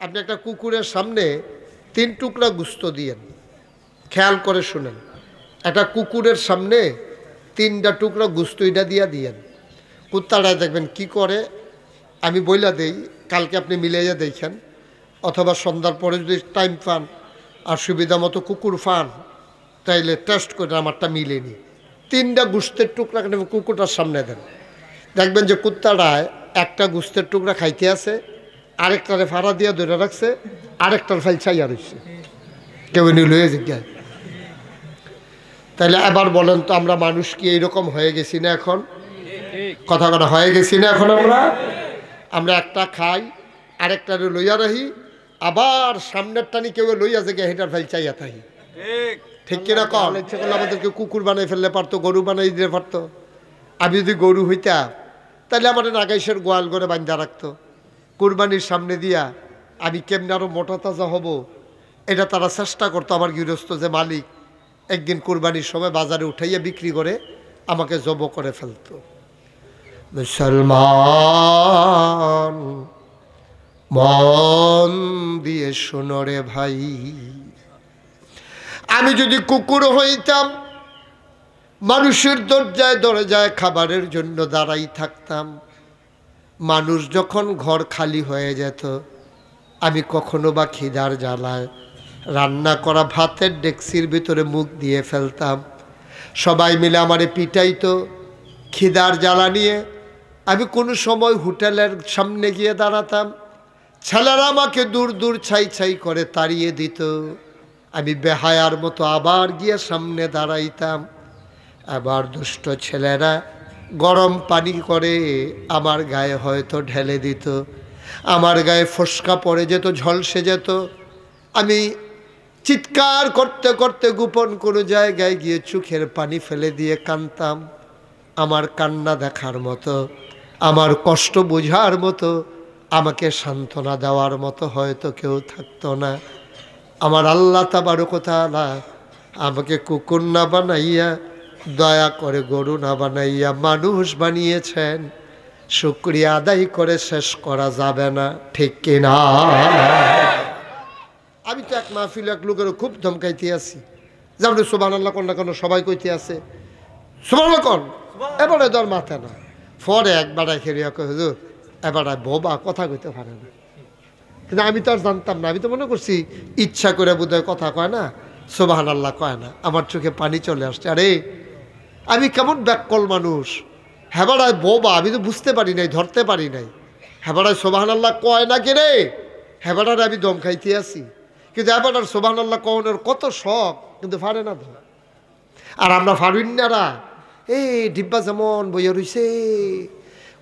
আপনি একটা কুকুরের সামনে 3 টুকরা গোশত দিয়েন, খেয়াল করে শুনেন, একটা কুকুরের সামনে 3টা টুকরা গোশত এটা দিয়েন। কুত্তাটা দেখবেন কি করে, আমি বইলা দেই, কালকে আপনি মিলাইয়া দেখেন, অথবা সন্ধ্যার পরে যদি টাইম পান আর সুবিধা মতো কুকুর পান তাইলে টেস্ট করে আমারটা মিলেনি। 3টা গোশতের টুকরা কুকুরটার সামনে দেন, দেখবেন যে কুত্তাটায় একটা গোশতের টুকরা খাইতে আছে, আরেকটারে ফাড়া দিয়া ধরে রাখছে, আরেকটার ফাইল চাইয়া রয়েছে, কেউ নিয়ে লয়ে জিজ্ঞায়। তাহলে এবার বলেন তো আমরা মানুষ কি এইরকম হয়ে গেছি না এখন? কথা কথা হয়ে গেছি না এখন? আমরা একটা খাই, আরেকটারে লইয়া রাখি, আবার সামনের টানি কেউ লইয়া যে হেটার ফাইল চাইয়া থাকি, ঠিক কিনা? কল ইচ্ছে করলে আমাদেরকে কুকুর বানাই ফেললে পারতো, গরু বানাই দিতে পারতো। আমি যদি গরু হইতাম তাহলে আমার নাগাইশের গোয়াল করে বান্ধা রাখতো, কুরবানির সামনে দিয়া আমি কেমনে আরো মোটা তাজা হব এটা তারা চেষ্টা করতো। আমার গৃহস্থ যে মালিক একদিন কুরবানির সময় বাজারে উঠাইয়া বিক্রি করে আমাকে জব করে ফেলতো। মুসলমান মন দিয়ে শোনো রে ভাই, আমি যদি কুকুর হইতাম মানুষের দরজায় দরজায় খাবারের জন্য দাঁড়াই থাকতাম, মানুষ যখন ঘর খালি হয়ে যেত আমি কখনো বা খিদার জ্বালায় রান্না করা ভাতের ডেকসির ভিতরে মুখ দিয়ে ফেলতাম, সবাই মিলে আমারে পিটাইতো। খিদার জ্বালা নিয়ে আমি কোনো সময় হোটেলের সামনে গিয়ে দাঁড়াতাম, ছেলেরা আমাকে দূর দূর ছাই ছাই করে তাড়িয়ে দিত, আমি বেহায়ার মতো আবার গিয়ে সামনে দাঁড়াইতাম। আবার দুষ্ট ছেলেরা গরম পানি করে আমার গায়ে হয়তো ঢেলে দিত, আমার গায়ে ফোসকা পড়ে যেত, ঝলসে যেত। আমি চিৎকার করতে করতে গোপন কোনো জায়গায় গিয়ে চোখের পানি ফেলে দিয়ে কাঁদতাম। আমার কান্না দেখার মতো, আমার কষ্ট বোঝার মতো, আমাকে সান্ত্বনা দেওয়ার মতো হয়তো কেউ থাকতো না। আমার আল্লাহ তাবারক ওয়া তাআলা আমাকে কুকুর না বানাইয়া, দয়া করে গরু না বানাইয়া মানুষ বানিয়েছেন, শুকরিয়া আদায় করে শেষ করা যাবে না, ঠিক কিনা? আমি তো এক মাহফিল এক লোকের খুব ধমকাইতে আছি, যেমন সুবহানাল্লাহ কোন না কোন সবাই কইতে আছে সুবহানাল্লাহ কোন, এবারে ধর মাথা না, পরে একবার খেরিয়া কই হুজুর এবার বোবা কথা কইতে পারে না। কিন্তু আমি তো আর জানতাম না, আমি তো মনে করছি ইচ্ছা করে বোধহয় কথা কয় না, সুবহানাল্লাহ কয় না। আমার চোখে পানি চলে আসছে, আরে আমি কেমন ব্যাককল মানুষ, হেবাড়ায় বোবা, আমি তো বুঝতে পারি নাই, ধরতে পারি নাই, হেবাড়ায় সুবহানাল্লাহ কয় না কে রে, হেবাড়ার আমি দম খাইতে আছি, কিন্তু হেবাড়ার সুবহানাল্লাহ কওনের কত শখ, কিন্তু পারে না ধর। আর আমরা ফারুন্যারা এই ডিব্বা যেমন বইয়া রইছে,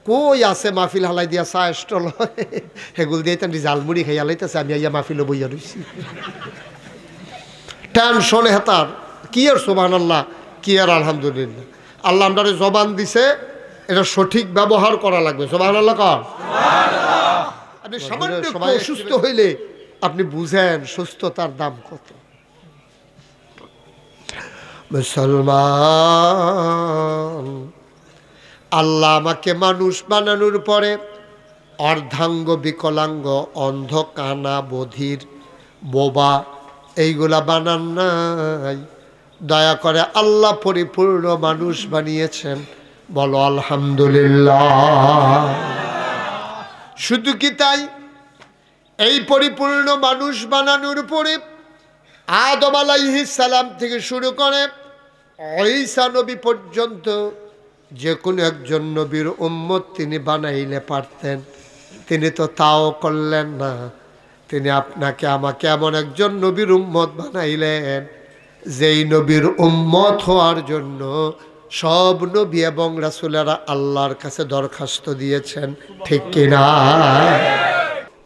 কই আছে মাহফিল হালাই দিয়া চা স্টল হেগুল দিয়ে তান জালমুড়ি খাই হালাইতেছে, আমি আইয়া মাহফিলও বইয়া রইছি, টেনশনে হেতার কি আর সুবহানাল্লাহ কি আর আলহামদুলিল্লাহ। আল্লাহ আমাদের জবান দিছে, এটা সঠিক ব্যবহার করা লাগবে। সুবহানাল্লাহ কর। আপনি সামান্য সবাই অসুস্থ হইলে আপনি বুঝেন সুস্থতার দাম কত। মুসলমান, আল্লাহ আমাকে মানুষ বানানোর পরে অর্ধাঙ্গ বিকলাঙ্গ, অন্ধ, কানা, বধির, বোবা এইগুলা বানান নাই, দয়া করে আল্লাহ পরিপূর্ণ মানুষ বানিয়েছেন, বলো আলহামদুলিল্লাহ। শুধু কি তাই, এই পরিপূর্ণ মানুষ বানানোর পরে আদম আলাইহিস সালাম থেকে শুরু করে ঈসা নবী পর্যন্ত যে কোনো একজন নবীর উম্মত তিনি বানাইলে পারতেন, তিনি তো তাও করলেন না। তিনি আপনাকে আমাকে এমন একজন নবীর উম্মত বানাইলেন যেই নবীর উম্মত হওয়ার জন্য সব নবী এবং রাসূলেরা আল্লাহর কাছে দরখাস্ত দিয়েছেন, ঠিক কিনা?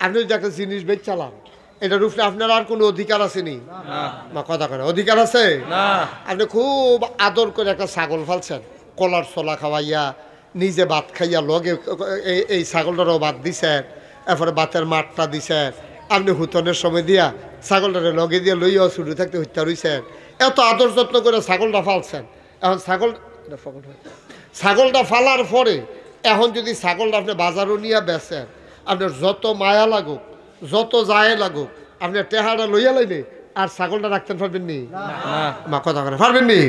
আপনি যে একটা জিনিস বেচ চালান, এটার উপরে আপনার আর কোনো অধিকার আছে নি? না, কথা কেন অধিকার আছে না? আপনি খুব আদর করে একটা ছাগল ফালছেন, কলার ছোলা খাওয়াইয়া, নিজে ভাত খাইয়া, লগে এই ছাগলটারও ভাত দিছেন, এরপরে ভাতের মাঠটা দিছেন, আপনি হুতনের সময় দিয়া ছাগলটারে লগে দিয়ে লইয়া শুরু থাকতে হত্যা রইছেন, এত আদর যত্ন করে ছাগলটা ফালছেন। এখন ছাগলটা ফালার পরে এখন যদি ছাগলটা আপনি বাজারও নিয়ে বেচেন, আপনার যত মায়া লাগুক, যত যায় লাগুক আপনি টেহাটা লইয়া লাইলে আর ছাগলটা রাখতে পারবেন নি? মা কথা করে পারবেন নি?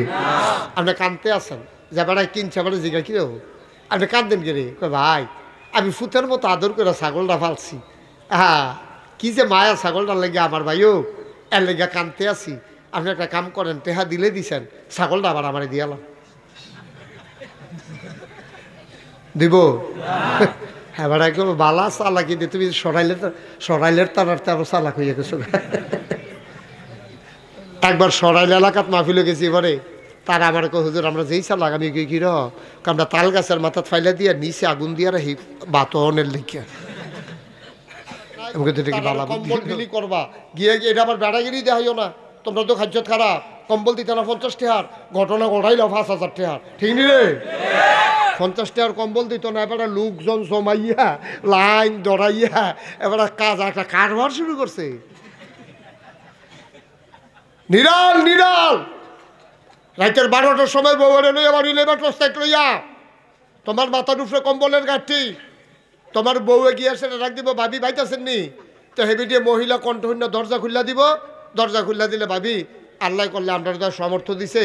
আপনি কানতে আছেন যে বেড়ায় কিনছে বেড়া জিগা কি আপনি কাঁদেন কে রে? ভাই আমি ফুতের মতো আদর করে ছাগলটা ফালছি, হ্যাঁ কি যে মায়া ছাগলটার লেগে আমার ভাইও এর লেগে কানতে আছি। আপনি একটা কাম করেন, টেহা দিলে দিছেন, ছাগলটা আবার আমার দিয়ালাম দিব। হ্যাঁ বেড়া কেউ বালা চালাকি দিয়ে তুমি সরাইলের তার চালাক হইয়া গেছো। একবার সরাইল এলাকাত মাহফিলে গেছি, এবারে তারা আমার হুজুর আমরা যেই চালাক, আমি কি আমরা তাল গাছের মাথাত ফাইলা দিয়ে নিচে আগুন দিয়ে রাখি বাতনের লিখে কম্বল বিলি করবা গিয়ে এটা আবার বেড়াগিরি দেখাইও না। তোমরা তো খাদ্য খারাপ, কম্বল দিতে না 50 টাকার, ঘটনা ঘটাইল 5,000 টাকার, ঠিক নি রে? 50 টাকার কম্বল দিত না, এবার লোকজন জমাইয়া লাইন দৌড়াইয়া এবার কাজ একটা কারবার শুরু করছে। নিরাল নিরাল রাতের 12টার সময় বউরে লইয়া বাড়ি লেবার প্রস্তাব লইয়া তোমার মাথার উপরে কম্বলের গাঠি, তোমার বউয়ে গিয়ে সেটা রাখ দিব, ভাবি বাইতেছেন নি তো হেবি দিয়ে মহিলা কণ্ঠহীন দরজা খুল্লা দিব। দরজা খুল্লা দিলে ভাবি আল্লাহ করলে আপনার তো সামর্থ্য দিছে,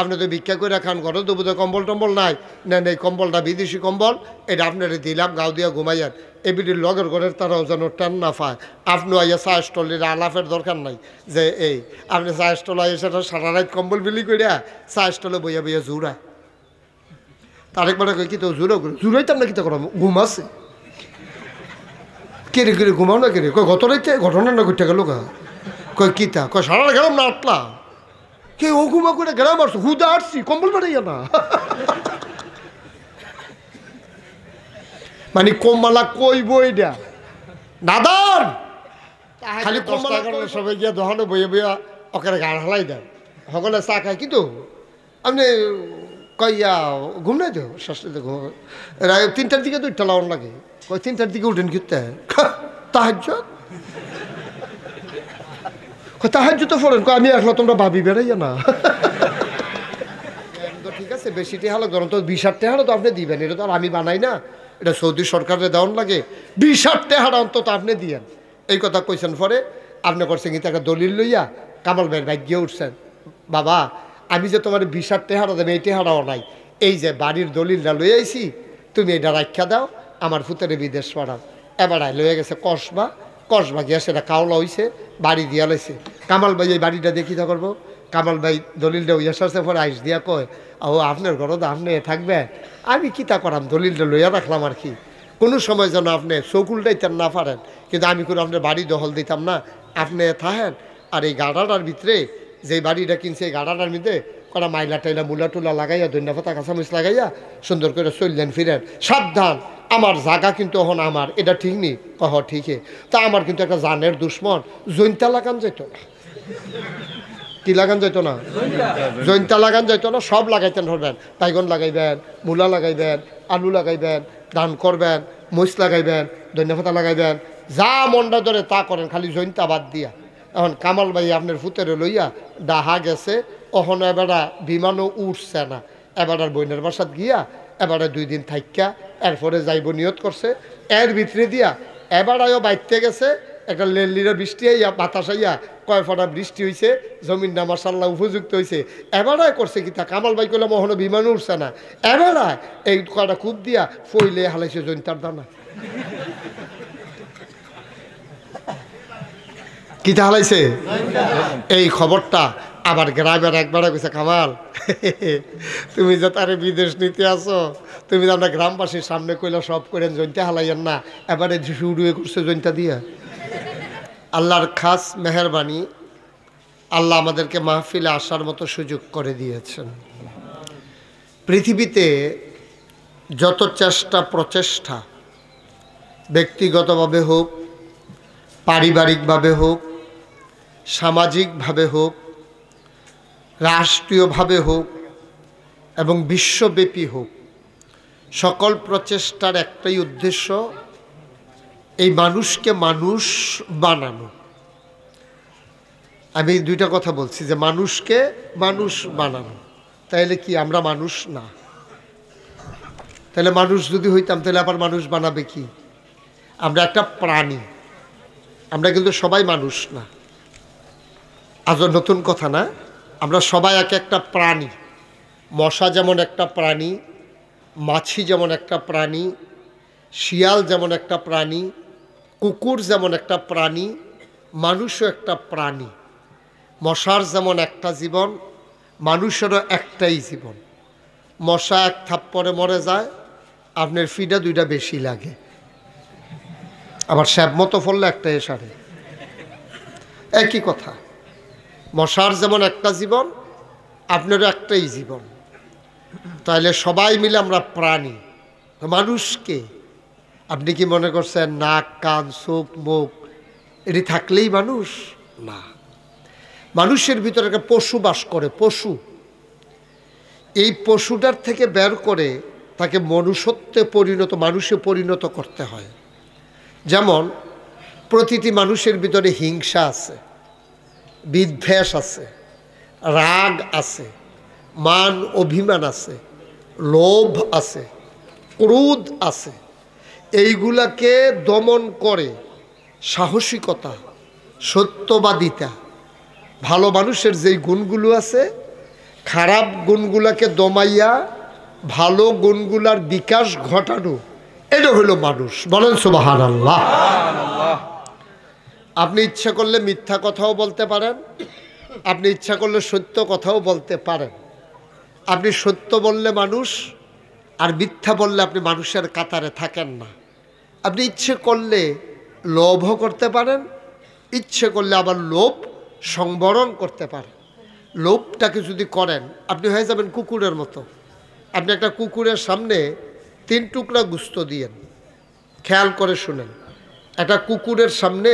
আপনি তো ভিক্ষা করে খান, ঘরে তো বোধহয় কম্বল টম্বল নাই, না এই কম্বলটা বিদেশি কম্বল, এটা আপনারা দিলাম, গাও দিয়া ঘুমাইয়ান, এবিডির লগের ঘরের তারাও যেন টান না পায়। আপনি আইয়া চা স্টলের আলাপের দরকার নাই যে এই আপনি চা স্টল আইয়া সেটা সারা রাত কম্বল বিলি করিয়া চা স্টলে বইয়া বইয়া জুড়ায়। তারেকবার কি তো জুড়াইতাম না কি তো করাম, ঘুমাচ্ছে কেড়ে কেড়ে ঘুমাও না কেড়ে কয় গত রাইতে ঘটনা না করতে গেল গা, কয় কিতা কয় সারা গেলাম না আটলা কে ও ঘুমা করে গেলাম আসছো হুদা আসছি কম্বল বাড়াইয়া না। মানে কম্মালা কই বইটা দাদার খালি কম্মালা সবাই গিয়া দোকানে বইয়া বইয়া ওকে গাড় হালাই দেয়, সকলে চা খায় কিন্তু আপনি কইয়া ঘুম নাই তো শাস্তিতে ঘুম 3টার দিকে 2টা লাউন লাগে, কই 3টার দিকে উঠেন কিতে তাহাজ্জুদ তাহাজ্জুদ তো পড়েন, আমি একলা তোমরা ভাবি বেড়াইয়া না। ঠিক আছে বেশি টেহালো ধরুন তো 20,000 টাকা তো আপনি দিবেন, এটা তো আর আমি বানাই না, এটা সৌদি সরকারের দেওয়ান লাগে, 20,000 টাকা অন্তত আপনি দিয়েন। এই কথা কইছেন পরে আপনি করছেন কিন্তু একটা দলিল লইয়া কামাল ভাইয়ের বাইক গিয়ে উঠছেন, বাবা আমি যে তোমার 20,000 টাকা দেবে এই টাকাটাও নাই, এই যে বাড়ির দলিলটা লই আইছি তুমি এটা রাখা দাও, আমার ফুতেরে বিদেশ পাঠাও। এবার লইয়া গেছে কসবা গিয়া সেটা কাওলা হইছে, বাড়ি দিয়া লইছে। কামাল ভাই এই বাড়িটা দেখি তা করবো, কামাল ভাই দলিলটা ওই আসার পরে আইস দিয়া কয় ও আপনার ঘর তো আপনি থাকবে, আমি কি তা করাম দলিলটা লইয়া রাখলাম আর কি, কোনো সময় যেন আপনি চকুলটাইতেন না পারেন, কিন্তু আমি কোনো আপনার বাড়ি দখল দিতাম না, আপনি থাকেন। আর এই গাড়াটার ভিতরে যে বাড়িটা কিনছে এই গাড়াটার মধ্যে কটা মাইলা টাইলা মুলা টুলা লাগাইয়া ধন্যা পাতা কাঁচামরিচ লাগাইয়া সুন্দর করে চললেন ফিরেন, সাবধান আমার জায়গা কিন্তু এখন আমার, এটা ঠিক নি কহ ঠিকই, তা আমার কিন্তু একটা জানের দুশ্মন জৈন্তা লাগান যেত না, কি লাগান যাইতো না, জৈন্তা লাগান যাইতো না, সব লাগাইতেন ধরবেন, বাইগন লাগাইবেন, মূলা লাগাইবেন, আলু লাগাইবেন, ধান করবেন, মরিচ লাগাইবেন, ধনিয়া পাতা লাগাইবেন, যা মনটা ধরে তা করেন, খালি জৈন্তা বাদ দিয়া। এখন কামাল ভাই আপনার ফুতেরে লইয়া ডাহা গেছে, ওখানে এবারা বিমানও উঠছে না, এবার বইনের বাসাত গিয়া এবারে 2 দিন থাইকা এরপরে যাইব নিয়ত করছে, এর ভিতরে দিয়া এবারাও বাইতে গেছে, একটা লেলিরা বৃষ্টি আইয়া বাতাস আইয়া কয় ফটা বৃষ্টি হয়েছে, জমিনটা মাশাআল্লাহ উপযুক্ত হয়েছে, এবারাই করছে কি তা কামাল ভাই কইলাম ওখানে বিমানও উঠছে না, এবারাই এই কটা কূপ দিয়া ফইলে হালাইছে জৈন্তার দানা, কি হালাইছে এই খবরটা। আবার গ্রামের একবার কইছে কামাল তুমি যে তারে বিদেশ নিতে আসো, তুমি যে আমরা গ্রামবাসীর সামনে কইলা সব করেন জৈন্তা হালাইয়েন না, এবারে শুরু করছে জৈন্তা দিয়া। আল্লাহর খাস মেহেরবানি, আল্লাহ আমাদেরকে মাহফিলে আসার মতো সুযোগ করে দিয়েছেন। পৃথিবীতে যত চেষ্টা প্রচেষ্টা ব্যক্তিগতভাবে হোক, পারিবারিকভাবে হোক, সামাজিকভাবে হোক, রাষ্ট্রীয়ভাবে হোক এবং বিশ্বব্যাপী হোক, সকল প্রচেষ্টার একটাই উদ্দেশ্য, এই মানুষকে মানুষ বানানো। আমি 2টা কথা বলছি যে মানুষকে মানুষ বানানো, তাইলে কি আমরা মানুষ না? তাহলে মানুষ যদি হইতাম তাহলে আবার মানুষ বানাবে কি? আমরা একটা প্রাণী, আমরা কিন্তু সবাই মানুষ না, আজও নতুন কথা না। আমরা সবাই এক একটা প্রাণী। মশা যেমন একটা প্রাণী, মাছি যেমন একটা প্রাণী, শিয়াল যেমন একটা প্রাণী, কুকুর যেমন একটা প্রাণী, মানুষও একটা প্রাণী। মশার যেমন একটা জীবন, মানুষেরও একটাই জীবন। মশা এক থাপ্পড়ে মরে যায়, আপনার ফিডা দুইটা বেশি লাগে, আবার স্যাব মতো ফললে একটা এসারে, একই কথা। মশার যেমন একটা জীবন, আপনারও একটাই জীবন। তাহলে সবাই মিলে আমরা প্রাণী। মানুষকে আপনি কি মনে করছেন নাক, কান, চোখ, মুখ এটি থাকলেই মানুষ? না, মানুষের ভিতরে একটা পশু বাস করে। পশু, এই পশুটার থেকে বের করে তাকে মনুষ্যত্বে পরিণত, মানুষে পরিণত করতে হয়। যেমন প্রতিটি মানুষের ভিতরে হিংসা আছে, বিদ্বেষ আছে, রাগ আছে, মান অভিমান আছে, লোভ আছে, ক্রোধ আছে। এইগুলাকে দমন করে সাহসিকতা, সত্যবাদিতা, ভালো মানুষের যেই গুণগুলো আছে, খারাপ গুণগুলাকে দমাইয়া ভালো গুণগুলার বিকাশ ঘটানো, এটা হলো মানুষ। বলেন সুবহানাল্লাহ। আপনি ইচ্ছা করলে মিথ্যা কথাও বলতে পারেন, আপনি ইচ্ছা করলে সত্য কথাও বলতে পারেন। আপনি সত্য বললে মানুষ, আর মিথ্যা বললে আপনি মানুষের কাতারে থাকেন না। আপনি ইচ্ছে করলে লোভও করতে পারেন, ইচ্ছে করলে আবার লোভ সংবরণ করতে পারেন। লোভটাকে যদি করেন, আপনি হয়ে যাবেন কুকুরের মতো। আপনি একটা কুকুরের সামনে 3 টুকরা গোশত দিয়েন, খেয়াল করে শুনেন, একটা কুকুরের সামনে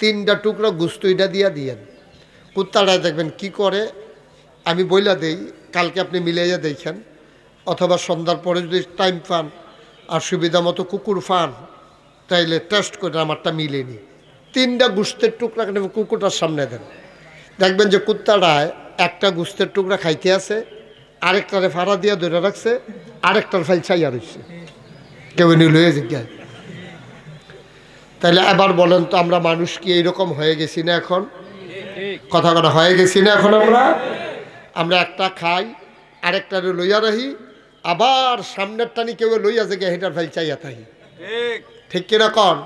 3টা টুকরা গোশত এটা দিয়েন, কুত্তাটায় দেখবেন কি করে। আমি বইলা দেই, কালকে আপনি মিলাইয়া দেখেন, অথবা সন্ধ্যার পরে যদি টাইম পান আর সুবিধা মতো কুকুর পান, তাইলে টেস্ট করে আমারটা মিলেনি। 3টা গোশতের টুকরা কুকুরটার সামনে দেন, দেখবেন যে কুত্তাটায় একটা গোশতের টুকরা খাইতে আছে, আরেকটারে ফাড়া দিয়া ধরে রাখছে, আরেকটার ফাইল চাইয়া রয়েছে, কেউ লয়ে জিজ্ঞায়। তাহলে এবার বলেন তো, আমরা মানুষ কি এইরকম হয়ে গেছি না এখন? কথা হয়ে গেছি না এখন? আমরা একটা খাই, আরেকটারে লইয়া রাখি, আবার সামনের টানি কেউ লইয়া যে হেটার ফাইল চাইয়া থাকি, ঠিক কিনা কন?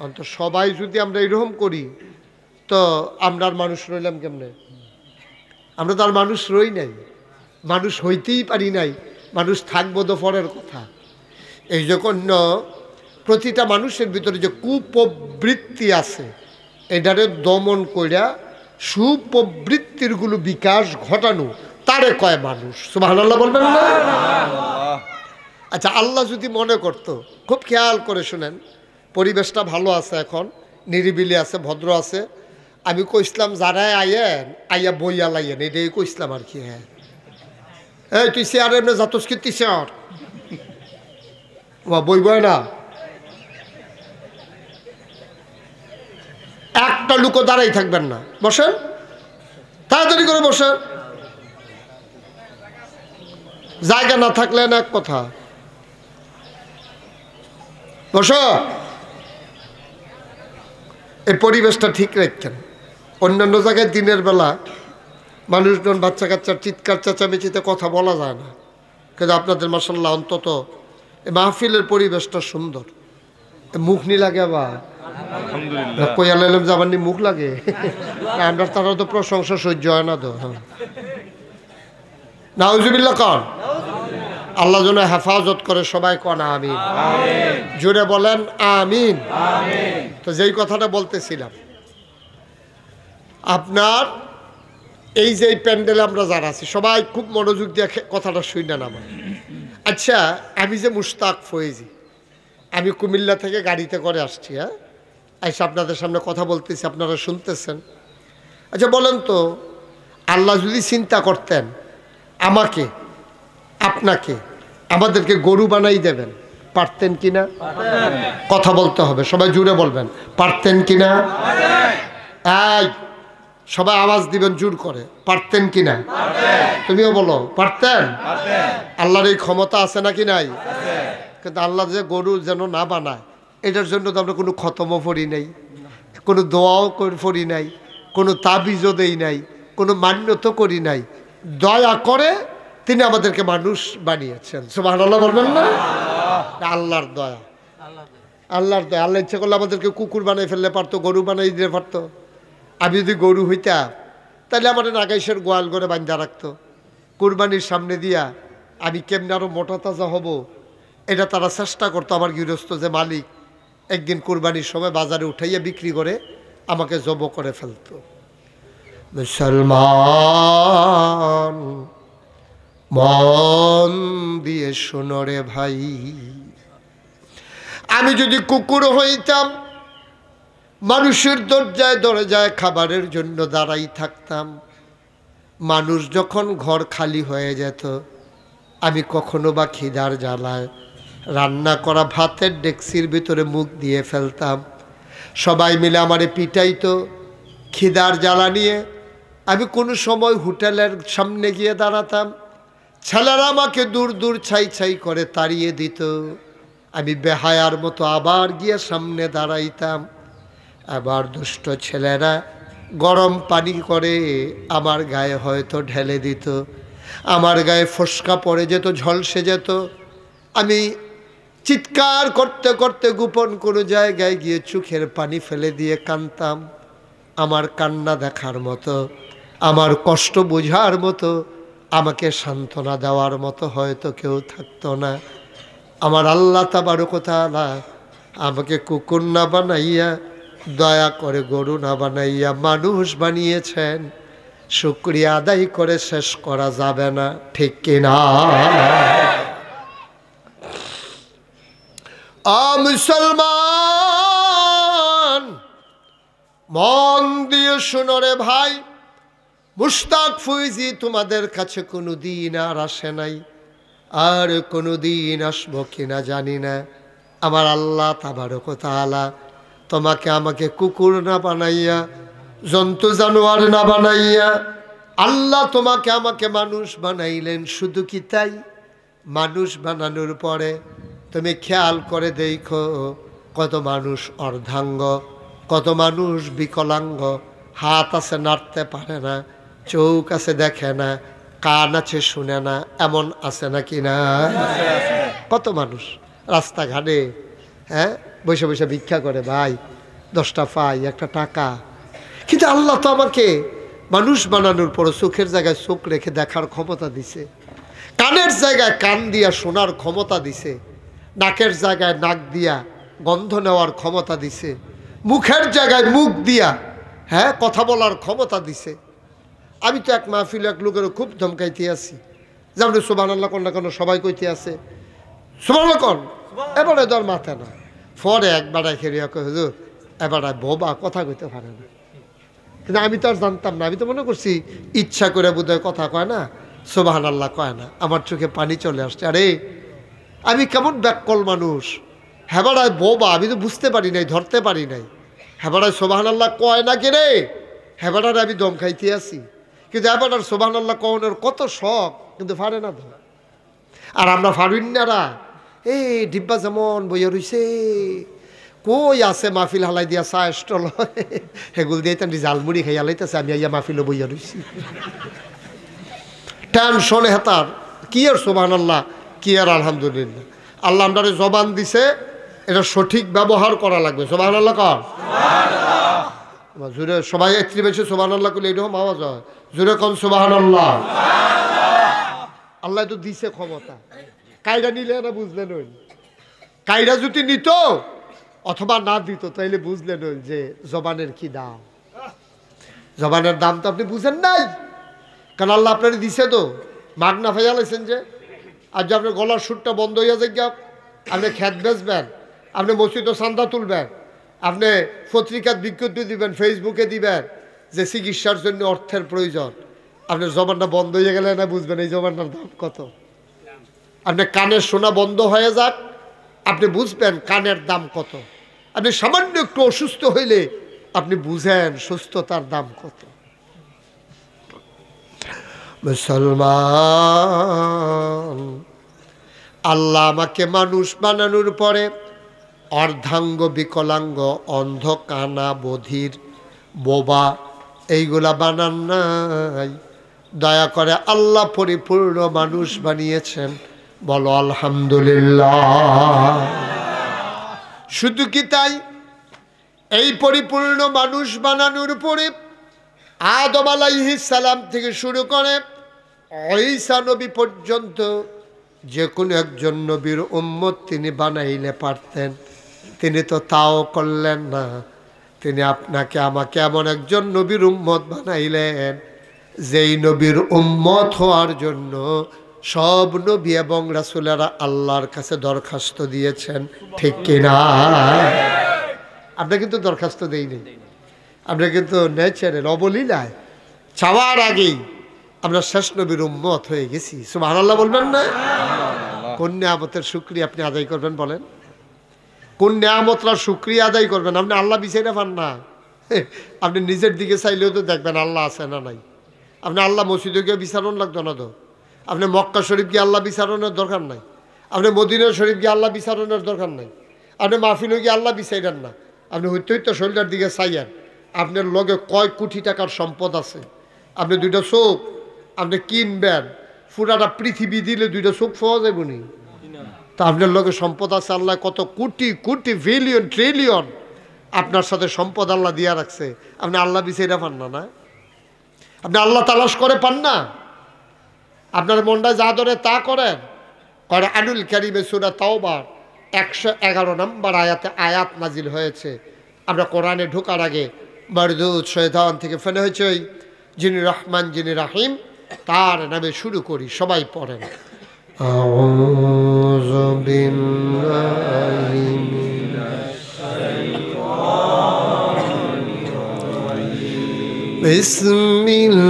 অন্ত সবাই যদি আমরা এরকম করি, তো আমরা আর মানুষ রইলাম কেমনে? আমরা তো আর মানুষ রই নাই, মানুষ হইতেই পারি নাই, মানুষ থাকবো তো পরের কথা। এই জন্য প্রতিটা মানুষের ভিতরে যে কুপ্রবৃত্তি আছে, এটারে দমন কইরা সুপ্রবৃত্তিরগুলো বিকাশ ঘটানো, তারে কয় মানুষ। সুবহানাল্লাহ বলবেন না? আচ্ছা, আল্লাহ যদি মনে করত, খুব খেয়াল করে শুনেন, পরিবেশটা ভালো আছে, এখন নিরিবিলি আছে, ভদ্র আছে, আমি কইসলাম যারাই আইয়েন আইয়া বইয়া লাইয়েন, এটাই কইসলাম আর কি। হ্যাঁ, এই তুই চেয়ার এমনি যাতস কি তুই চেয়ার বই বই না, একটা লুকো দাঁড়াই থাকবেন না, বসেন, তাড়াতাড়ি করে বসেন। জায়গা না থাকলে না এক কথা, বসো। এই পরিবেশটা ঠিক রাখছেন। অন্যান্য জায়গায় দিনের বেলা মানুষজন বাচ্চা কাচ্চার চিৎকার চেঁচামেচিতে কথা বলা যায় না, কিন্তু আপনাদের মাশাআল্লাহ অন্তত এই মাহফিলের পরিবেশটা সুন্দর। মুখ নি লাগে বা কইয়ালাম যাবার নি মুখ লাগে, আমরা তারা তো প্রশংসা সহ্য হয় না তো। নাউজুবিল্লাহ কন। আল্লাহ যেন হেফাজত করে, সবাই কন আমিন। জোরে বলেন আমিন। তো যেই কথাটা বলতেছিলাম, আপনার এই যে প্যান্ডেলে আমরা যারা আছি সবাই খুব মনোযোগ দিয়ে কথাটা শুনে না আমার। আচ্ছা, আমি যে মুশতাক ফয়েজি, আমি কুমিল্লা থেকে গাড়িতে করে আসছি, হ্যাঁ, আইসা আপনাদের সামনে কথা বলতেছি, আপনারা শুনতেছেন। আচ্ছা বলেন তো, আল্লাহ যদি চিন্তা করতেন আমাকে, আপনাকে, আমাদেরকে গরু বানাই দেবেন, পারতেন কিনা? কথা বলতে হবে, সবাই জুড়ে বলবেন, পারতেন কিনা? এই সবাই আওয়াজ দিবেন জোর করে, পারতেন কিনা? তুমিও বলো, পারতেন? আল্লাহর এই ক্ষমতা আছে নাকি নাই? কিন্তু আল্লাহ যে গরু যেন না বানায়, এটার জন্য তো আমরা কোনো খতমও পড়ি নেই, কোনো দোয়াও করি নাই, কোনো তাবিজও দেই নাই, কোনো মান্যত করি নাই। দয়া করে তিনি আমাদেরকে মানুষ বানিয়েছেন। সুবহানাল্লাহ বলবেন না? আল্লাহর দয়া, আল্লাহর দয়া। আল্লাহ ইচ্ছা করলে আমাদেরকে কুকুর বানাই ফেললে পারতো, গরু বানাই দিতে পারতো। আমি যদি গরু হইতাম তাহলে আমাদের নাগাইশের গোয়াল করে বান্ধা রাখতো। কুরবানির সামনে দিয়া আমি কেমনে আরো মোটা তাজা হব এটা তারা চেষ্টা করতো। আমার গৃহস্থ যে মালিক একদিন কুরবানির সময় বাজারে উঠাইয়া বিক্রি করে আমাকে জব করে ফেলতো। মুসলমান মন দিয়ে শোনো রে ভাই, আমি যদি কুকুর হইতাম মানুষের দরজায় দরজায় খাবারের জন্য দাঁড়াই থাকতাম। মানুষ যখন ঘর খালি হয়ে যেত আমি কখনো বা খিদার জ্বালায় রান্না করা ভাতের ডেকসির ভিতরে মুখ দিয়ে ফেলতাম। সবাই মিলে আমারে পিটাইতো খিদার জ্বালা নিয়ে। আমি কোনো সময় হোটেলের সামনে গিয়ে দাঁড়াতাম, ছেলেরা আমাকে দূর দূর ছাই ছাই করে তাড়িয়ে দিত। আমি বেহায়ার মতো আবার গিয়ে সামনে দাঁড়াইতাম। আবার দুষ্ট ছেলেরা গরম পানি করে আমার গায়ে হয়তো ঢেলে দিত। আমার গায়ে ফোসকা পড়ে যেত, ঝলসে যেত। আমি চিৎকার করতে করতে গোপন কোনো জায়গায় গিয়ে চোখের পানি ফেলে দিয়ে কাঁদতাম। আমার কান্না দেখার মতো, আমার কষ্ট বোঝার মতো, আমাকে সান্ত্বনা দেওয়ার মতো হয়তো কেউ থাকতো না। আমার আল্লাহ তাবারক ওয়া তাআলা আমাকে কুকুর না বানাইয়া, দয়া করে গরু না বানাইয়া মানুষ বানিয়েছেন। শুকরিয়া আদায় করে শেষ করা যাবে না, ঠিক কিনা? মুসলমান মন দিয়ে শোনো রে ভাই, মুশতাক ফৈজি তোমাদের কাছে কোনো দিন আর আসে নাই, আর কোনো দিন আসবো কিনা জানি না। আমার আল্লাহ তাবারক ওয়া তাআলা তোমাকে আমাকে কুকুর না বানাইয়া, জন্তু জানোয়ার না বানাইয়া আল্লাহ তোমাকে আমাকে মানুষ বানাইলেন। শুধু কি তাই? মানুষ বানানোর পরে তুমি খেয়াল করে দেখো কত মানুষ অর্ধাঙ্গ, কত মানুষ বিকলাঙ্গ, হাত আছে নাড়তে পারে না, চোখ আছে দেখে না, কান আছে শুনে না, এমন আছে নাকি না? কত মানুষ রাস্তাঘাটে বসে বসে ভিক্ষা করে, ভাই 10টা পাই 1 টাকা। কিন্তু আল্লাহ তো আমাকে মানুষ বানানোর পর চোখের জায়গায় চোখ রেখে দেখার ক্ষমতা দিছে, কানের জায়গায় কান দিয়া শোনার ক্ষমতা দিছে, নাকের জায়গায় নাক দিয়া গন্ধ নেওয়ার ক্ষমতা দিছে, মুখের জায়গায় মুখ দিয়া কথা বলার ক্ষমতা দিছে। আমি তো এক মাহফিল এক লোকের খুব ধমকাইতে আছি, যেমন সুবহানাল্লাহ কোন না কোন সবাই কইতে আছে সুবহানাল্লাহ কোন, এবারে ধর মাথা না, পরে একবার খেরিয়া কই হুজুর এবার বোবা কথা কইতে পারে না। কিন্তু আমি তো আর জানতাম না, আমি তো মনে করছি ইচ্ছা করে বোধহয় কথা কয় না, সুবহানাল্লাহ কয় না। আমার চোখে পানি চলে আসছে, আরে আমি কেমন ব্যাককল মানুষ, হেবাড়ায় বোবা, আমি তো বুঝতে পারি নাই, ধরতে পারি নাই। হেবাড়ায় সুবহানাল্লাহ কয় না কে রে, হেবাড়ার আমি দম খাইতে আছি। কিন্তু হেবাড়ার সুবহানাল্লাহ কওনের কত শখ, কিন্তু পারে না তো। আর আমরা ফারুন্যারা এই ডিব্বা যেমন বইয়া রইছে, কই আছে মাহফিল হালাই দিয়া চা স্টল হেগুল দিয়ে তান জালমুড়ি খাই হালাইতেছে, আমি আইয়া মাহফিলও বইয়া রইছি টেনশনে হেতার। কি আর সুবহানাল্লাহ, কি আর আলহামদুলিল্লাহ। আল্লাহ আমাদের জবান দিছে, এটা সঠিক ব্যবহার করা লাগবে। সুবহানাল্লাহ কর, জোরে সবাই একত্রি বেশি সুবহানাল্লাহ করলে এরকম আওয়াজ হয়, জোরে কোন সুবহানাল্লাহ। আল্লাহ তো দিছে ক্ষমতা, কাইরা নিলে না বুঝলেন ওই, কাইরা যদি নিত অথবা না দিত তাইলে বুঝলেন ওই যে জবানের কি দাম। জবানের দাম তো আপনি বুঝেন নাই, কারণ আল্লাহ আপনার দিছে তো, মাগ না ফাইয়া লাইছেন যে। আর যে আপনার গলার সুরটা বন্ধ হইয়া যায়, আপনি খ্যাত বেচবেন, আপনি মসজিদে চান্দা তুলবেন, আপনি পত্রিকার বিজ্ঞপ্তি দিবেন, ফেসবুকে দিবেন যে চিকিৎসার জন্য অর্থের প্রয়োজন, আপনার জবানটা বন্ধ হয়ে গেলে না বুঝবেন এই জবানটার দাম কত। আপনি কানের শোনা বন্ধ হয়ে যাক, আপনি বুঝবেন কানের দাম কত। আপনি সামান্য একটু অসুস্থ হইলে আপনি বুঝেন সুস্থতার দাম কত। মুসলমান আল্লাহ আমাকে মানুষ বানানোর পরে অর্ধাঙ্গ বিকলাঙ্গ অন্ধ কানা বধির বোবা এইগুলা বানান নাই। দয়া করে আল্লাহ পরিপূর্ণ মানুষ বানিয়েছেন, বলো আলহামদুলিল্লাহ। শুধু কি তাই, এই পরিপূর্ণ মানুষ বানানোর পরে আদম আলাইহিস সালাম থেকে শুরু করে ঈসা নবী পর্যন্ত যে কোনো একজন নবীর উম্মত তিনি বানাইলে পারতেন, তিনি তো তাও করলেন না। তিনি আপনাকে আমাকে এমন একজন নবীর উম্মত বানাইলেন যেই নবীর উম্মত হওয়ার জন্য সব নবী এবং রাসূলেরা আল্লাহর কাছে দরখাস্ত দিয়েছেন, ঠিক কিনা? আমরা কিন্তু দরখাস্ত দেইনি, আমরা কিন্তু ন্যাচারাল অবলীলায় চাওয়ার আগেই আমরা শেষ নবীর উম্মত হয়ে গেছি। সুবহানাল্লাহ বলবেন না? কোন নিয়ামতের শুকরিয়া আপনি আদায় করবেন বলেন? কোন নিয়ামতটার শুকরিয়া আদায় করবেন? আপনি আল্লাহ বিচাইরা পান না। আপনি নিজের দিকে চাইলেও তো দেখবেন আল্লাহ আছে না নাই। আপনি আল্লাহ মসজিদে গিয়ে বিচারণ লাগতো না তো। আপনি মক্কা শরীফ গিয়ে আল্লাহ বিচারণের দরকার নাই। আপনি মদিনা শরীফ গিয়ে আল্লাহ বিচারণের দরকার নাই। আপনি মাহফিলে গিয়ে আল্লাহ বিচাইরেন না। আপনি হইতে হইতে শরীরের দিকে চাইয়েন আপনার লগে কয় কোটি টাকার সম্পদ আছে। আপনি দুইটা চোখ আপনি কিনবেন, পুরাটা পৃথিবী দিলে দুইটা চোখ পাওয়া যাবে নি? তা আপনার লগে সম্পদ আছে, আল্লাহ কত কোটি কোটি বিলিয়ন ট্রিলিয়ন আপনার সাথে সম্পদ আল্লাহ দিয়া রাখছে। আপনি আল্লাহ বিচাইরা পান না? না, আপনি আল্লাহ তালাশ করে পান না? আপনার মনটা যা ধরে তা করেন। কোরআনুল কারীমে সূরা তাওবার 111 নম্বর আয়াতে আয়াত নাজিল হয়েছে। আমরা কোরআনে ঢোকার আগে মারদুদ শয়তান থেকে ফেলে হয়েছে যিনি রহমান যিনি রাহিম তার নামে শুরু করি। সবাই পড়েন আউযু বিল্লাহি মিনাশ শাইতানির রাজিম বিসমিল্লাহির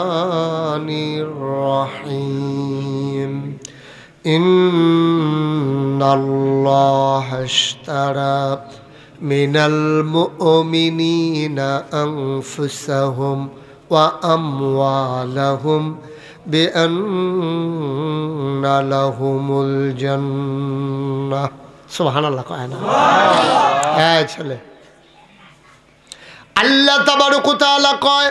রাহমানির রাহিম ইন্নাল্লাহা ইশতারা মিনাল মুমিনিনা আনফুসাহুম ওয়া আমওয়ালাহুম বিআন্না লাহুমুল জান্নাহ। সুবহানাল্লাহ কয় না? হ্যাঁ ছেলে, আল্লাহ তাবারক ওয়া তাআলা কয়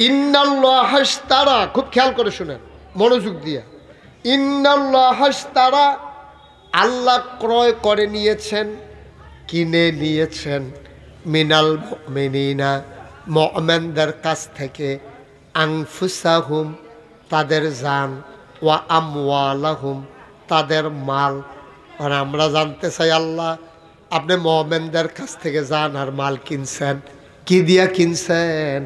ইন্নাল্লাহা ইশতারা, খুব খেয়াল করে শুনেন মনোযোগ দিয়ে। ইন্নাল্লাহা ইশতারা, আল্লাহ ক্রয় করে নিয়েছেন, কিনে নিয়েছেন, মিনাল মুমিনিনা, মুমিনদের কাছ থেকে, আনফুসাহুম, তাদের জান, ওয়া আমওয়ালাহুম, তাদের মাল। আর আমরা জানতে চাই আল্লাহ আপনি মুমিনদের কাছ থেকে জান আর মাল কিনছেন, কি দিয়া কিনছেন?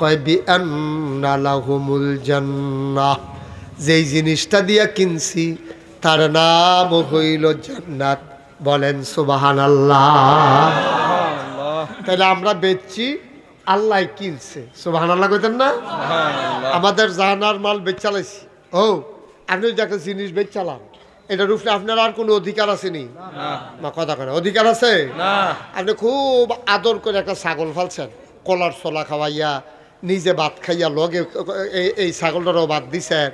কয় বিআন্না লাহুমুল জান্নাহ, যেই জিনিসটা দিয়া কিনছি তার নাম হইল জান্নাত। বলেন সুবহানাল্লাহ। তাহলে আমরা বেচছি, আল্লাহ কিনছে। সুবহানাল্লাহ কইতেন না? আমাদের জানার মাল বেচালাইছি। ও আপনি যে একটা জিনিস বেচালাম, এটার উপরে আপনার আর কোনো অধিকার আছে নি? না, কথা কেন অধিকার আছে? আপনি খুব আদর করে একটা ছাগল ফালছেন, কলার ছোলা খাওয়াইয়া, নিজে ভাত খাইয়া, লগে এই ছাগলটারও ভাত দিছেন,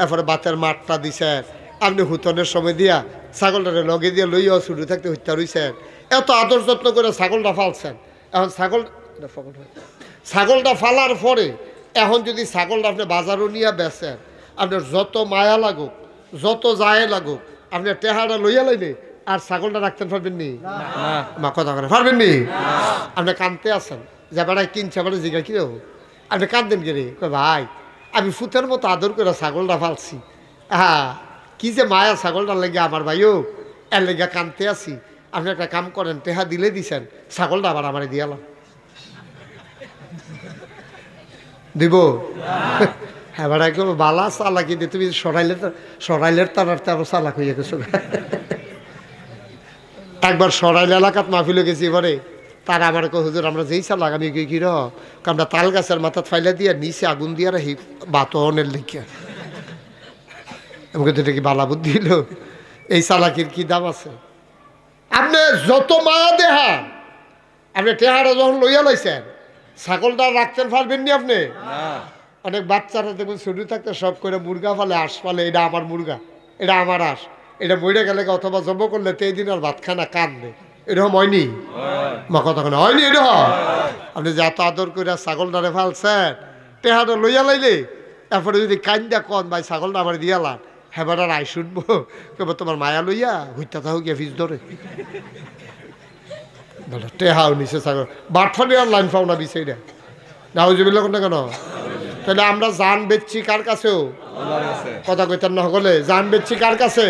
এরপরে ভাতের মাঠটা দিছেন, আপনি হুতনের সময় দিয়া ছাগলটারে লগে দিয়ে লইয়া শুরু থাকতে হত্যা রইছেন, এত আদর যত্ন করে ছাগলটা ফালছেন। এখন ছাগলটা ফালার পরে এখন যদি ছাগলটা আপনি বাজারও নিয়ে বেচেন, আপনার যত মায়া লাগুক, যত যায় লাগুক, আপনি টেহাটা লইয়া লাইলে আর ছাগলটা রাখতে পারবেন নি? মা কথা করে পারবেন নি? আপনি কানতে আছেন যে বেড়ায় কিনছে, বেড়া জিগা কি দেবো, আপনি কান্দেন কে রে? ভাই আমি ফুতের মতো আদর করে ছাগলটা ফালছি, হ্যাঁ কি যে মায়া ছাগলটার লেগে আমার ভাইও, এর লেগে কানতে আসি। আপনি একটা কাম করেন, টেহা দিলে দিছেন, ছাগলটা আবার আমার দিয়ালাম দিব। হ্যাঁ বেড়া কেউ বালা চালাকি দিয়ে তুমি সরাইলের তার আরো চালাক হইয়া গেছো। একবার সরাইল এলাকাত মাহফিলে গেছি, এবারে তারা আমার হুজুর আমরা যেই চালাক, আমি কি আমরা তাল গাছের মাথাত ফাইলা দিয়া নিচে আগুন দিয়া রাখি বাতনের লিখিয়া। আমাকে তো এটা কি বালা বুদ্ধি হইল? এই চালাকির কি দাম আছে? আপনি যত মায়া দেহা, আপনি টেহারা যখন লইয়া লাইছেন, ছাগলটা রাখতে পারবেন নি আপনি? অনেক বাচ্চারা দেখবেন শুরু থাকতে সব করে মুরগা ফালে হাঁস ফালে, এটা আমার মুরগা, এটা আমার হাঁস, এটা মরে গেলে অথবা জব করলে তো এই দিন আর ভাত খানা কাঁদবে, এরকম হয়নি? মা কথা কেন হয়নি? এটা আপনি যে এত আদর করে ছাগলটারে ফালছেন, টেহাটা লইয়া লাইলে এরপরে যদি কান্দা কন ভাই ছাগলটা আমার দিয়ালাম, হেবার আর আই শুনবো কেবল তোমার মায়া লইয়া হুইতা থাকো গিয়া ফিস ধরে টেহাও নিচে ছাগল বাটফানি আর লাইন পাও না বিষয়টা না হইজবিল্লা কোনটা কেন? তাহলে আমরা জান বেচছি কার কাছেও? কথা কইতেন না হলে জান বেচছি কার কাছে?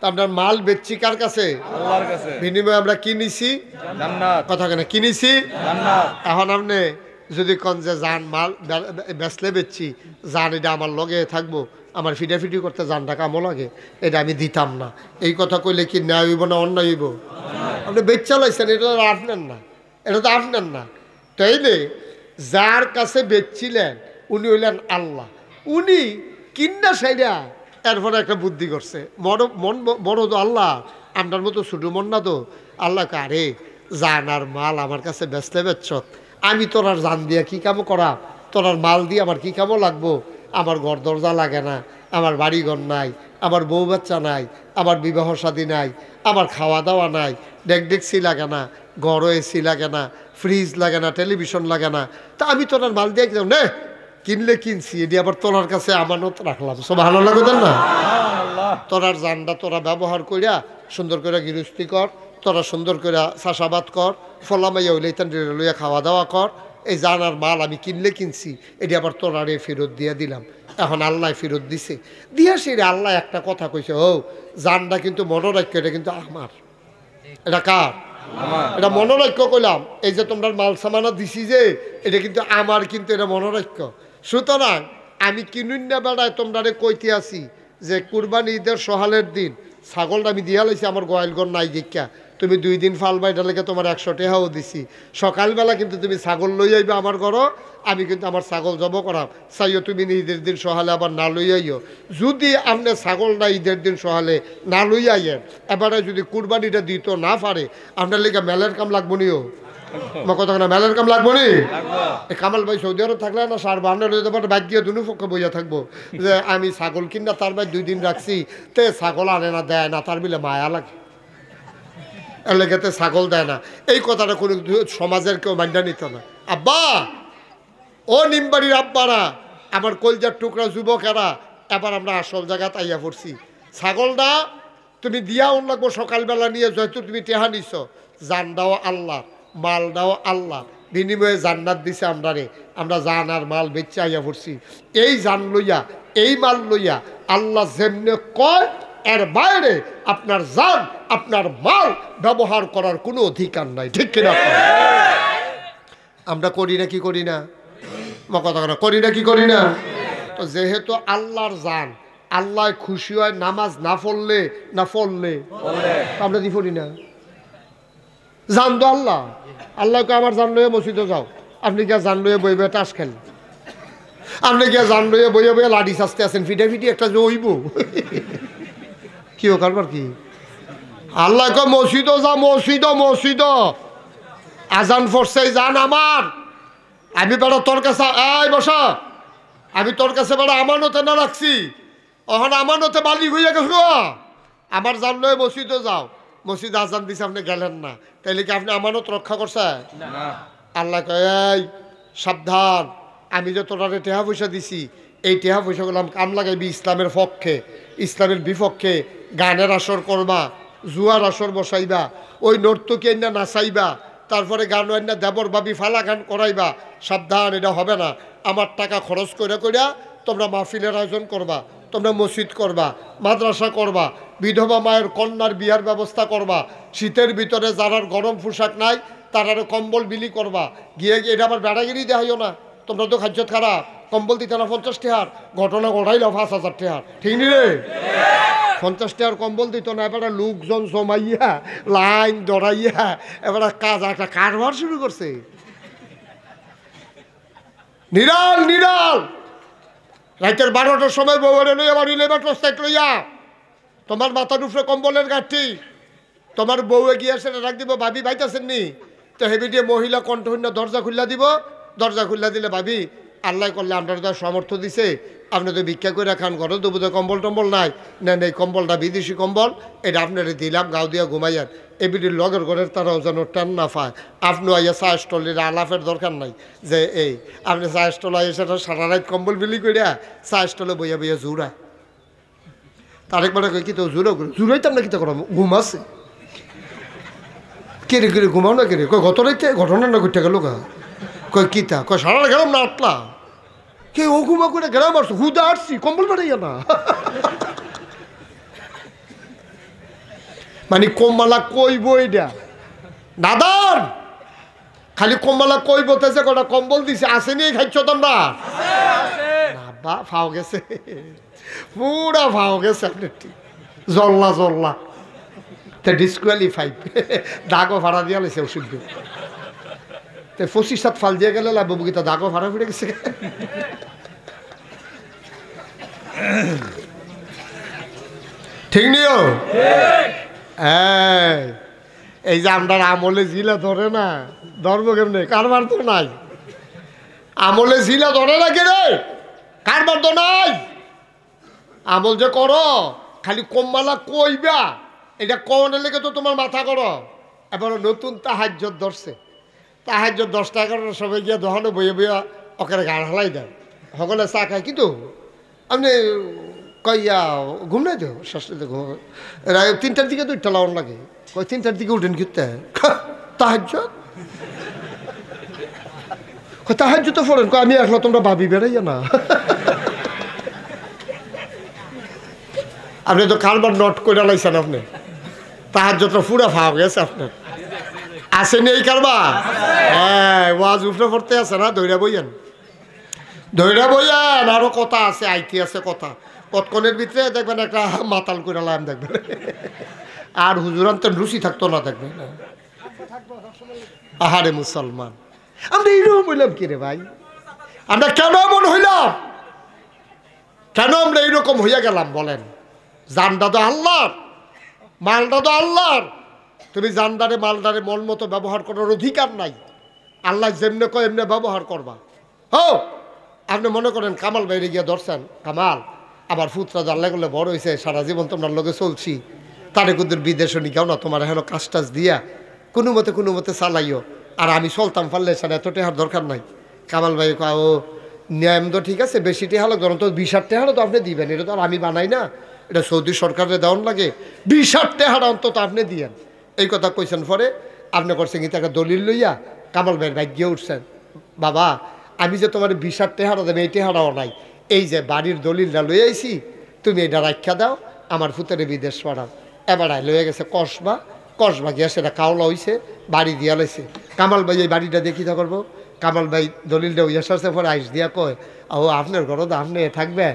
আপনার মাল বেচছি কার কাছে? বিনিময়ে আমরা কিনেছি কথা কেন কিনেছি? এখন আপনি যদি কন যে জান মাল বেচলে বেচছি, জান এটা আমার লগে থাকবো, আমার ফিটাফিটি করতে জানটা কামো লাগে, এটা আমি দিতাম না, এই কথা কইলে কি ন্যায় হইব না অন্যায় হইব? আপনি বেচা লাইছেন, এটা তো আপনার না, এটা তো আপনার না। তাইলে যার কাছে বেচছিলেন উনি হইলেন আল্লাহ, উনি কিন্না সাইডা এরপরে একটা বুদ্ধি করছে, বড় তো আল্লাহ, আপনার মতো ছোটো মন না তো। আল্লাহ আরে জান আর মাল আমার কাছে বেচলে বেচছ, আমি তোরার জান দিয়া কি কামো করা, তোরার মাল দিয়ে আমার কি কামো লাগবো? আমার ঘর দরজা লাগে না, আমার বাড়িঘর নাই, আমার বউ বাচ্চা নাই, আমার বিবাহ শাদী নাই, আমার খাওয়া দাওয়া নাই, ডেকডেকসি লাগে না, ঘরও এসি লাগে না, ফ্রিজ লাগে না, টেলিভিশন লাগে না, তা আমি তোরার মাল দিয়ে কিনলাম নে, কিনলে কিনছি, এটি আবার তোরার কাছে আমানত রাখলাম। সব ভালো লাগতেন না? তোরার জানটা তোরা ব্যবহার করিয়া সুন্দর করে গৃহস্থী কর, তোরা সুন্দর করে চাষাবাদ কর, ফলামাইয়া হইলে লইয়া খাওয়া দাওয়া কর, এই জান আর মাল আমি কিনলে কিনছি, এটি আবার তোরারে ফেরত দিয়ে দিলাম। এখন আল্লাহ ফেরত দিছে, দিয়া সে আল্লাহ একটা কথা কইছে, ও জানটা কিন্তু মনোরাখ্য, এটা কিন্তু আমার, এটা কার? এটা মনোরাখ্য কইলাম, এই যে তোমরা মাল সামানা দিছি যে এটা কিন্তু আমার, কিন্তু এটা মনোরাখ্য। সুতরাং আমি কিনুন না বেড়ায় তোমরা কইতে আসি যে কুরবানি ঈদের সহালের দিন ছাগলটা আমি দিয়া লাইছি, আমার গোয়ালঘর নাই দেখা তুমি 2 দিন ফালবা, এটা লেগে তোমার 100 টাকাও দিছি, সকালবেলা কিন্তু তুমি ছাগল লই আইবে আমার ঘরও, আমি কিন্তু আমার ছাগল জব করাম, চাইও তুমি ঈদের দিন সহালে আবার না লই আইও। যদি আপনি ছাগলটা ঈদের দিন সহালে না লই আইয়েন, এবারে যদি কুরবানিটা দিত না পারে, আপনার লেগে মেলের কাম লাগবো নিও, কথা না মেলের কাম লাগবো নি? কামাল ভাই সৌদি আরব থাকলে না সার বাহান্ন বাইক দিয়ে দুনো পক্ষে বইয়া থাকবো যে আমি ছাগল কিনা তার ভাই 2 দিন রাখছি, তে ছাগল আনে না দেয় না, তার বিলে মায়া লাগে, এর লেগেতে ছাগল দেয় না। এই কথাটা কোনো সমাজের কেউ মান্য নিত না। আব্বা, ও নিমবাড়ির আব্বারা, আমার কলজার টুকরা যুবকেরা, এবার আমরা আসল জায়গাতে আইয়া পড়ছি। ছাগলটা তুমি দিয়াও লাগবো সকালবেলা নিয়ে, যেহেতু তুমি টেহা নিছ, জান দাও আল্লাহ, মাল দাও আল্লাহ, বিনিময়ে জান্নাত দিছে আমরা রে, আমরা জান আর মাল বেচে আইয়া পড়ছি। এই জান লইয়া এই মাল লইয়া আল্লাহ যেমনে কয় এর বাইরে আপনার জান আপনার মাল ব্যবহার করার কোনো অধিকার নাই, ঠিক কিনা? আমরা করি না কি করি না? কথা করি না কি করি না? তো যেহেতু আল্লাহর জান, আল্লাহ খুশি হয় নামাজ না পড়লে আমরা দি পড়ি না। জান তো আল্লাহ, আল্লাহকে আমার জান লইয়া মসজিদে যাও, আপনি কে জান লইয়া বইবে তাস খেল, আপনি কে জান লইয়া বইয়া বইয়া লাঠি শাস্তে আছেন, ফিটে ফিটি একটা যে হইব কি ও কারবার কি? আল্লাহকে মসজিদও যা, মসজিদ আজান ফরছে জান আমার, আমি বেড়া তোর কাছে এই বসা, আমি তোর কাছে বেড়া আমানতে না রাখছি, ওখান আমানতে মালিক হইয়া গেছো, আমার জান লয়ে মসজিদে যাও, মসজিদে আজান দিছে আপনি গেলেন না, তাইলে কি আপনি আমানত রক্ষা করছে? আল্লাহ কয় এই সাবধান, আমি যে তোরারে টেহা পয়সা দিছি, এই টেহা পয়সাগুলো কাম লাগাইবি ইসলামের পক্ষে, ইসলামের বিপক্ষে, গানের আসর করবা, জুয়ার আসর বসাইবা, ওই নর্তকী আইনা নাচাইবা, তারপরে গান আইনা দেবর ভাবি ফালা গান করাইবা, সাবধান, এটা হবে না। আমার টাকা খরচ করে কইরা তোমরা মাহফিলের আয়োজন করবা, তোমরা মসজিদ করবা, মাদ্রাসা করবা, বিধবা মায়ের কন্যার বিয়ার ব্যবস্থা করবা, শীতের ভিতরে যারার গরম পোশাক নাই তারারও কম্বল বিলি করবা, গিয়ে এটা আবার বেড়াগিরি দেখাইও না, তোমরা তো খাদ্য খারাপ, কম্বল দিতে না 50 টাকার, ঘটনা ঘটাইল 5,000 টাকার, ঠিক নি রে? 50 টাকার কম্বল দিত না, এবার লোকজন জমাইয়া লাইন দৌড়াইয়া এবার কাজ একটা কারবার শুরু করছে, নিরাল রাতের 12টার সময় বউরে লইয়া বাড়ি লেবার প্রস্তাব লইয়া, তোমার মাথার উপরে কম্বলের গাঠি, তোমার বউয়ে গিয়ে সেটা রাখ দিব, ভাবি বাইতেছেন নি, তো হেবি দিয়ে মহিলা কণ্ঠহীন দরজা খুল্লা দিব, দরজা খুল্লা দিলে ভাবি আল্লাহ করলে আপনার তো সামর্থ্য দিছে, আপনি তো ভিক্ষা করে খান, ঘরে তো বোধহয় কম্বল টম্বল নাই, নেন এই কম্বলটা বিদেশি কম্বল, এটা আপনার দিলাম, গাও দিয়া ঘুমাইয়ান, এবিটির লগের ঘরের তারাও যেন টান না পায়। আপনি আইয়া চা স্টলের আলাপের দরকার নাই যে এই আপনি চা স্টল আইয়া সেটা সারা রাত কম্বল বিলি করিয়া চা স্টলে বইয়া বইয়া জুড়ায়। তারেকবার কই কি তো জুড়াইতাম না, কি তো করাম, ঘুমাছে কেড়ে কেড়ে ঘুমাও না কেড়ে, কই গত রাইতে ঘটনা না ঘটে গেল গা, কই কিতা, কই সারা গেলাম না আটলা, কে ও ঘুমা করে গেলাম আসছো, হুদা আসছি কম্বল বাড়াইয়া না। মানে কম্মালা কইব এটা দাদার, খালি কম্মালা কইব তেছে কটা কম্বল দিছে, আসেনি খাইছ তোমরা? বা ফাও গেছে, পুরা ফাও গেছে আপনি, ঠিক জল্লা জল্লা ডিসকোয়ালিফাই, দাগও ভাড়া দিয়া লাইছে ওষুধ, 25-7 ফাল দিয়ে গেলে লাভ বুকিতা দাগও ভাড়া ফিরে গেছে। ঠিক নিও, এই যে আমরা আমলে জিলা ধরে না, ধরবো কেমনে, কারবার তো নাই, আমলে জিলা ধরে না কে রে, কারবার তো নাই। আমল যে করো খালি কম্মালা কইবা, এটা কমনের লেগে তো তোমার মাথা করো। এবার নতুন তাহাজ্জুদ ধরছে, তাহাজ্জুদ 10টা-11টার সবাই গিয়া দোকানে বইয়ে বইয়া ওখানে গাড় হালাই দেয়, সকলে চা খায়, কিন্তু আপনি কইয়া ঘুম নাই তো, ষষ্ঠীতে ঘুম, 3টার দিকে তো উঠতে লাউন লাগে, কই 3টার দিকে উঠেন কিতে তাহাজ্জুদ, তাহাজ্জুদ তো পড়েন, আমি একলা তোমরা ভাবি বেড়াইয়া না। আপনি তো কারবার নট করে লাইছেন, আপনি তাহাজ্জুদটা পুরা ফাও গেছে আপনার, আসেনি এই কারবার? হ্যাঁ, ওয়াজ উঠে পড়তে আছে না, দৈরা বইয়েন, দৈরা বইয়েন, আরো কথা আছে, আইতি আছে কথা, কতক্ষণের ভিতরে দেখবেন একটা মাতাল করে লাম দেখবেন, আর হুজুরান তো রুচি থাকতো না দেখবেন। আহারে মুসলমান, আমরা এইরকম হইলাম কি রে ভাই, আমরা কেন এমন হইলাম, কেন আমরা এইরকম হইয়া গেলাম বলেন? জানটা তো আল্লাহর, মালটা তো আল্লাহর, তুমি জানদারে মালদারে মন মতো ব্যবহার করার অধিকার নাই, আল্লাহ যেমনে কয় এমনি ব্যবহার করবা। হো, আপনি মনে করেন কামাল বাইরে গিয়া ধরছেন, কামাল আমার ফুতরা আল্লাহ করলে বড় হয়েছে, সারা জীবন তোমার লগে চলছি, তারে কুদুর বিদেশে নিকাও না, তোমার এখন কাজ টাজ দিয়া কোনো মতে চালাইও, আর আমি চলতাম পারলে স্যার এত টেহার দরকার নাই। কামাল ভাই ও নিয়ম তো ঠিক আছে, বেশি টেহালো ধরুন তো 20 টেহারও তো আপনি দিবেন, এটা তো আর আমি বানাই না, এটা সৌদি সরকারের দেওয়ান লাগে, 20 টেহার অন্তত আপনি দিয়েন। এই কথা কইছেন, পরে আপনি করছেন কি একটা দলিল লইয়া কামাল ভাইয়ের বাইক গিয়ে উঠছেন, বাবা আমি যে তোমার 20 টেহারা দেবে এই টেহারাও নাই, এই যে বাড়ির দলিলটা লই আইছি, তুমি এটা রাখা দাও, আমার ফুতেরে বিদেশ পাঠাও। এবার লয়ে গেছে কসবা গিয়া সেটা কাওলা হইছে, বাড়ি দিয়া লাইছে। কামাল ভাই এই বাড়িটা দেখি তা করবো, কামাল ভাই দলিলটা ওই আসার পরে আইস দিয়া কয়, ও আপনার ঘর তো আপনি থাকবে,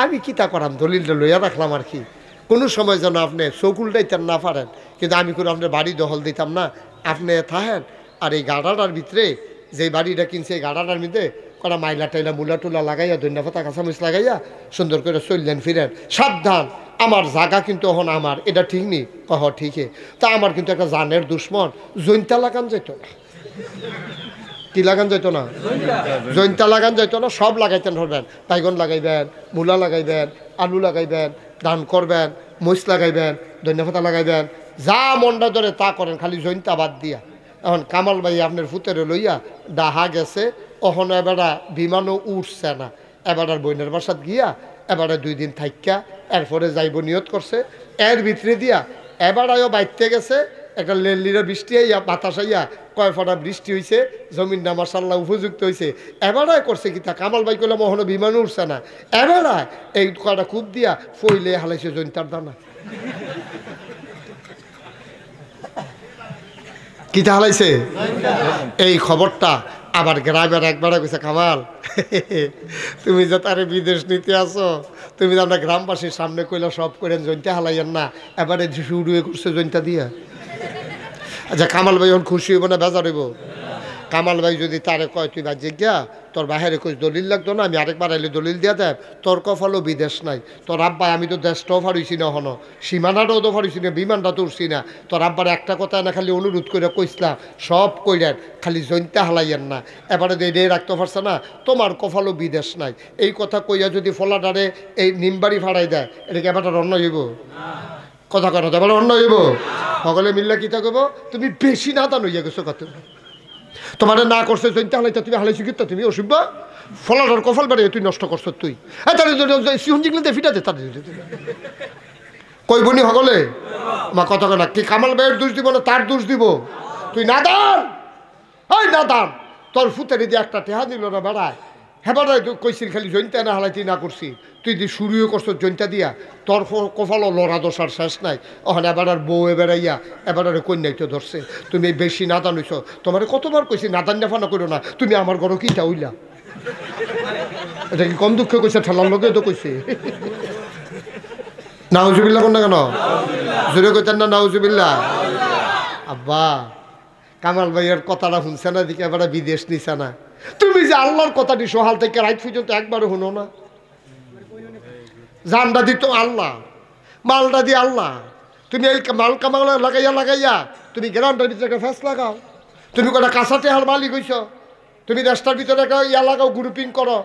আমি কি তা করাম, দলিলটা লইয়া রাখলাম আর কি, কোনো সময় যেন আপনি চকুলটাইতেন না পারেন, কিন্তু আমি কোনো আপনার বাড়ি দখল দিতাম না, আপনি থাকেন। আর এই গাড়াটার ভিতরে যে বাড়িটা কিনছে, এই গাড়াটার মধ্যে কটা মাইলা টাইলা মুলা টুলা লাগাইয়া ধন্যা পাতা কাঁচামরিচ লাগাইয়া সুন্দর করে চললেন ফিরেন, সাবধান আমার জায়গা কিন্তু এখন আমার, এটা ঠিক নি, কহ ঠিকই, তা আমার কিন্তু একটা জানের দুশ্মন, জৈন্তা লাগান যেত না, কি লাগান যাইতো না, জৈন্তা লাগান যাইতো না, সব লাগাইতেন ধরবেন, বাইগন লাগাইবেন, মূলা লাগাইবেন, আলু লাগাইবেন, ধান করবেন, মরিচ লাগাইবেন, ধনিয়া পাতা লাগাইবেন, যা মনটা ধরে তা করেন, খালি জৈন্তা বাদ দিয়া। এখন কামাল ভাই আপনার ফুতেরে লইয়া ডাহা গেছে, ওখানে এবারা বিমানও উঠছে না, এবার বইনের বাসাত গিয়া এবারে 2 দিন থাইকা এরপরে যাইব নিয়ত করছে, এর ভিতরে দিয়া এবারাও বাইতে গেছে, একটা লেলিরা বৃষ্টি আইয়া বাতাস আইয়া কয় ফটা বৃষ্টি হয়েছে, জমিনটা মাশাআল্লাহ উপযুক্ত হয়েছে, এবারাই করছে কি তা কামাল ভাই কইলাম ওখানে বিমানও উঠছে না, এবারাই এই কটা কূপ দিয়া ফইলে হালাইছে জৈন্তার দানা, কি হালাইছে এই খবরটা। আবার গ্রামের একবারে কইছে, কামাল তুমি যে তারে বিদেশ নিতে আসো, তুমি যে আমরা গ্রামবাসীর সামনে কইলা সব করেন জৈন্তা হালাইয়েন না, এবারে শুরু করছে জৈন্তা দিয়া। আচ্ছা কামাল ভাই এখন খুশি হইব না বেজার হইব? কামাল ভাই যদি তারে কয় তুই বাজে গিয়া তোর বাহিরে কই দলিল লাগতো না, আমি আরেকবার আইলে দলিল দিয়া দেব। তোর কফালও বিদেশ নাই, তোর আব্বাই আমি তো দেশটাও ফারুইছি না, হনো সীমানাটাও তো ফারুইছি না, বিমানটা তো উঠছি না। তোর আব্বার একটা কথা না খালি অনুরোধ করে কইসলাম, সব কইলেন, খালি জৈনতে হালাইয়েন না। এবারে দিয়ে রাখতে পারছে না, তোমার কফালও বিদেশ নাই। এই কথা কইয়া যদি ফলাটারে এই নিমবাড়ি ফাড়াই দেয়, এটাকে এবারটা অন্য হইব? কথা কেন এবার অন্য হইব? সকলে মিললে কি থাকবো, তুমি বেশি না দান হইয়া গেছো কত। তোমার না করছে জৈনতে হালাইতে, তুমি হালাইছি কিন্তু তুমি অসুখ ফলাটার কফাল বাড়িয়ে তুই নষ্ট করছো তুই। হ্যাঁ তাহলে ফিটাতে তাদের কইবনি সকলে মা কথা কেনা কি কামাল ভাইয়ের দোষ দিব না তার দোষ দিব? তুই না দান, ওই না দান, তোর ফুতেরি দিয়ে একটা টেহা দিল না বেড়ায়, হ্যাঁ বেড়ায় তুই কইছিল খালি জৈনতে না হালাইতে না করছি, তুই দি শুরুও করছো জৈনটা দিয়া, তোর কপালও লড়া দোষার শেষ নাই। ওখানে এবার বউ বেড়াইয়া এবার কন্যাই তো ধরছে, তুমি বেশি না দান হইছ। তোমার কতবার কইছি না দান নেফানা করো না, তুমি আমার ঘরও কিটা হইলা? এটা কি কম দুঃখ কইছে, ঠেলার লোকে তো কইছে। নাউজুবিল্লাহ কোন না কেন জোরে কইতেন না নাউজুবিল্লাহ? আব্বা কামাল ভাইয়ের কথাটা শুনছে না, দিকে এবার বিদেশ নিছে না। তুমি যে আল্লাহর কথাটি সহাল থেকে রাইট পর্যন্ত একবারও শুনো না। জানটা দিত আল্লাহ, মালটা দিয়ে আল্লাহ, তুমি এই মাল কামাল লাগাইয়া লাগাইয়া তুমি গ্রামটার ভিতরে একটা ফ্যাস লাগাও। তুমি কটা কাঁচাতে হার মালিক হইছ, তুমি দেশটার ভিতরে একটা ইয়া লাগাও, গ্রুপিং করো,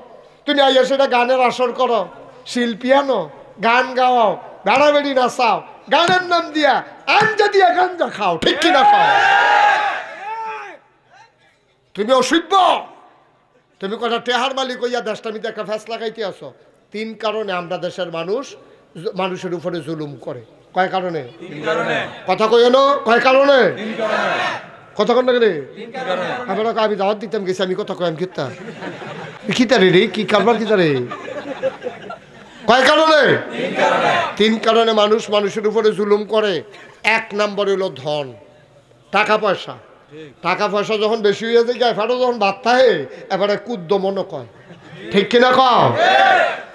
তুমি আইয়া সেটা গানের আসর করো, শিল্পী আনো, গান গাও, বেড়াবেড়ি নাচাও, গানের নাম দিয়া আঞ্জা দিয়া গাঞ্জা খাও, ঠিক কিনা খাও? তুমি অসভ্য, তুমি কটা টেহার মালিক হইয়া দেশটার ভিতরে একটা ফ্যাস লাগাইতে আসো। 3 কারণে আমরা দেশের মানুষের উপরে জুলুম করে। কয় কারণে? কথা কই এনো, কয় কারণে? কথা কন না রে, আমি দাওয়াত দিতাম গেছি, আমি কথা কয়াম কিতা খিতারে রে, কি কারবার কিতারে? কয় কারণে? 3 কারণে মানুষ মানুষের উপরে জুলুম করে। 1 নম্বর হলো ধন, টাকা পয়সা। টাকা পয়সা যখন বেশি হয়ে যায়, ফেরো যখন ভাত থাকে এবারে কুদ্দ মনে কয়, ঠিক কিনা কও?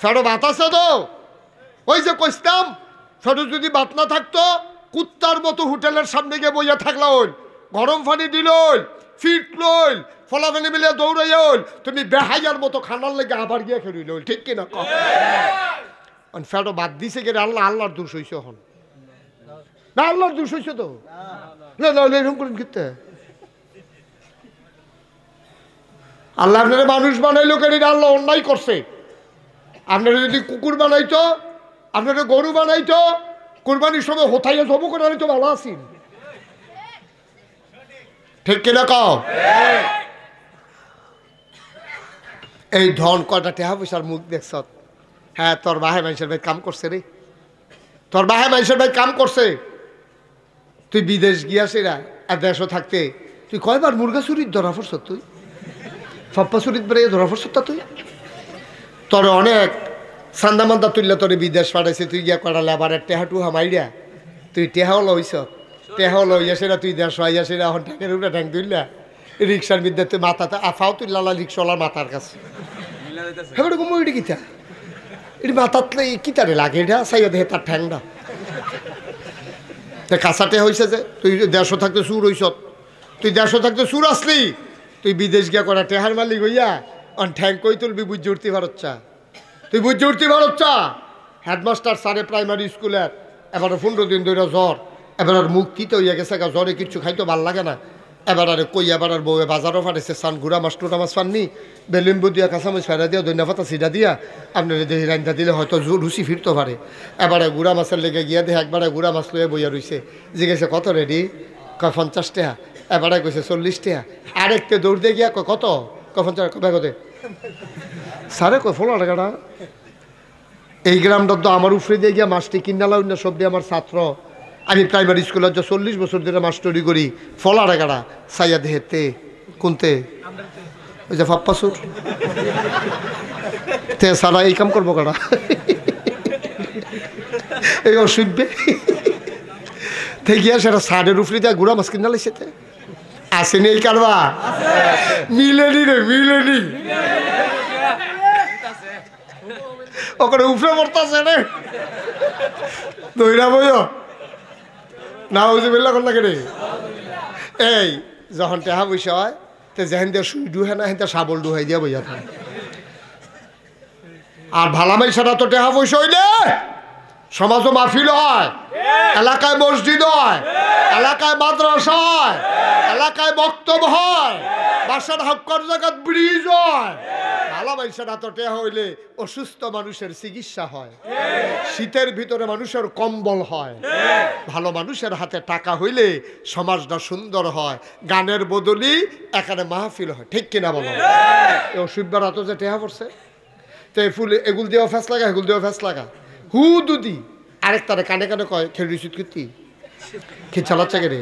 ফেরো ভাত আছে তো, ওই যে কইতাম ফেরো যদি ভাত না থাকতো কুত্তার মতো হোটেলের সামনে গিয়ে বইয়া থাকলা, হইল গরম পানি দিল, ফিট লইল, ফলাফানি মিলে দৌড়াই হইল, তুমি বেহাইয়ার মতো খানার লেগে আবার গিয়ে খেলিল, ঠিক কিনা কও? ফেরো বাদ দিছে গেলে আল্লাহর দোষ হইছে, হন না আল্লাহর দোষ হইছে তো না, এরকম করেন কিতে? আল্লাহ আপনারা মানুষ বানাইলো কেন? আল্লাহ অন্যায় করছে। আপনারা যদি কুকুর বানাইতো, আপনারা গরু বানাইতো, কোরবানির সময় হোথাইয়া জব করে আনিতো, ভালো আছেন, ঠিক কিনা কও? এই ধন কয়টা টেহা পয়সার মুখ দেখছ? হ্যাঁ, তোর বাহে মানুষের ভাই কাম করছে রে, তোর বাহে মানুষের ভাই কাম করছে। তুই বিদেশ গিয়াছিরা আর দেশও থাকতে তুই কয়বার মুরগা চুরির ধরা পড়ছ? তুই ফপ্পা চুরির বেড়ে ধরা পড়ছ? তুই তোর অনেক সান্দা মান্দা তুললে তোর বিদেশ পাঠাইছে, তুই গিয়া করা লেবারের টেহা টুহা মাইরা তুই টেহাও লইছ, টেহাও লইয়াছিরা, তুই দেশ হইয়াছিরা, এখন ট্যাঙ্কের উপরে ট্যাঙ্ক তুললা, রিক্সার বিদ্যা তুই মাথাতে আফাও তুললা রিক্সাওয়ালার মাথার কাছে। হ্যাঁ এটা কিতা, এটি মাথাতলে কিতারে লাগে, এটা সাইয়া দেখে তার ঠ্যাংটা কাঁচাটে হয়েছে যে তুই দেড়শো থাকতে সুর হইস, তুই দেড়শো থাকতে সুর আসলি, তুই বিদেশ গিয়া করা টেহার মালিক হইয়া অন ঠ্যাং কই তুলবি, বুঝে উঠতে পারচ্ছা, তুই বুঝে উঠতে পারচ্ছা। হেডমাস্টার সারে প্রাইমারি স্কুলের এবার 15 দিন ধরে জ্বর, এবার আর মুখ কিতে হইয়া গেছে, জ্বরে কিচ্ছু খাইতে ভাল লাগে না। এবার আরে কই এবার আর বউয়ে বাজারও ফাটাইছে, সান গুড়া মাছ টোটা মাছ পাননি, বেলিম্বু দিয়া কাঁচামচ ফেরা দিয়া ধন্যা পাতা সিডা দিয়া আপনার দেহি রান্না দিলে হয়তো রুচি ফিরতে পারে। এবারে গুড়া মাছের লেগে গিয়া দেখে একবারে গুড়া মাছ লইয়া বইয়া রইছে, জিজ্ঞেসে কত রেডি? কয় 50 টাকা। এবারে কইছে 40 টাকা। আরেকতে দৌড় দিয়ে গিয়া কয় কত? কয় 50 ব্যাগতে। সারে কয় 16 টাকাটা। এই গ্রামটা তো আমার উপরে দিয়ে গিয়া মাছটি কিনালা অন্য সব দিয়ে আমার ছাত্র, আমি প্রাইমারি স্কুলে 40 বছর ধরে মাস্টরি করি, ফলা টাকাটা সাইয়া দেহেতে কোনতে ওই যে ফাপ্পা সুর তে সারা এই কাম করবো কারা এই অসুবিধে গিয়া সেটা সারের উপরে দিয়ে গুড়া মাছ কিনা লাইছে আসেনি এই কারবা মিলেনি রে, মিলেনি ওখানে উপরে পড়তেছে রে দইরা বইও না, বুঝে বেলা কর লাগে রে। এই যখন টেহা পয়সা হয় তে যেহেন দিয়ে সুই ডুহে না হেন শাবল ডুহাই দিয়া বইয়া থাকে। আর ভালা মাইসারা তো টেহা পয়সা হইলে সমাজও মাহফিল হয়, এলাকায় মসজিদ হয়, এলাকায় মাদ্রাসা হয়, এলাকায় বক্তব্য হয়, বাসার হক্কর জায়গাত ব্রিজ হয়। ভালা মাইসারা তো টেহা হইলে অসুস্থ মানুষের চিকিৎসা হয়, শীতের ভিতরে মানুষের কম্বল হয়। ভালো মানুষের হাতে টাকা হইলে সমাজটা সুন্দর হয়, গানের বদলি এখানে মাহফিল হয়। ঠিক কিনা বলো? এই অসুবিধার হাতে যে টেহা পড়ছে তো এই ফুল এগুল দিয়েও ফ্যাস লাগা, এগুল দিয়েও ফ্যাস লাগা। হু দুদি আরেক তারা কানে কানে কয় খেলি রিসিট করতি খিচ চালাচ্ছে কে রে,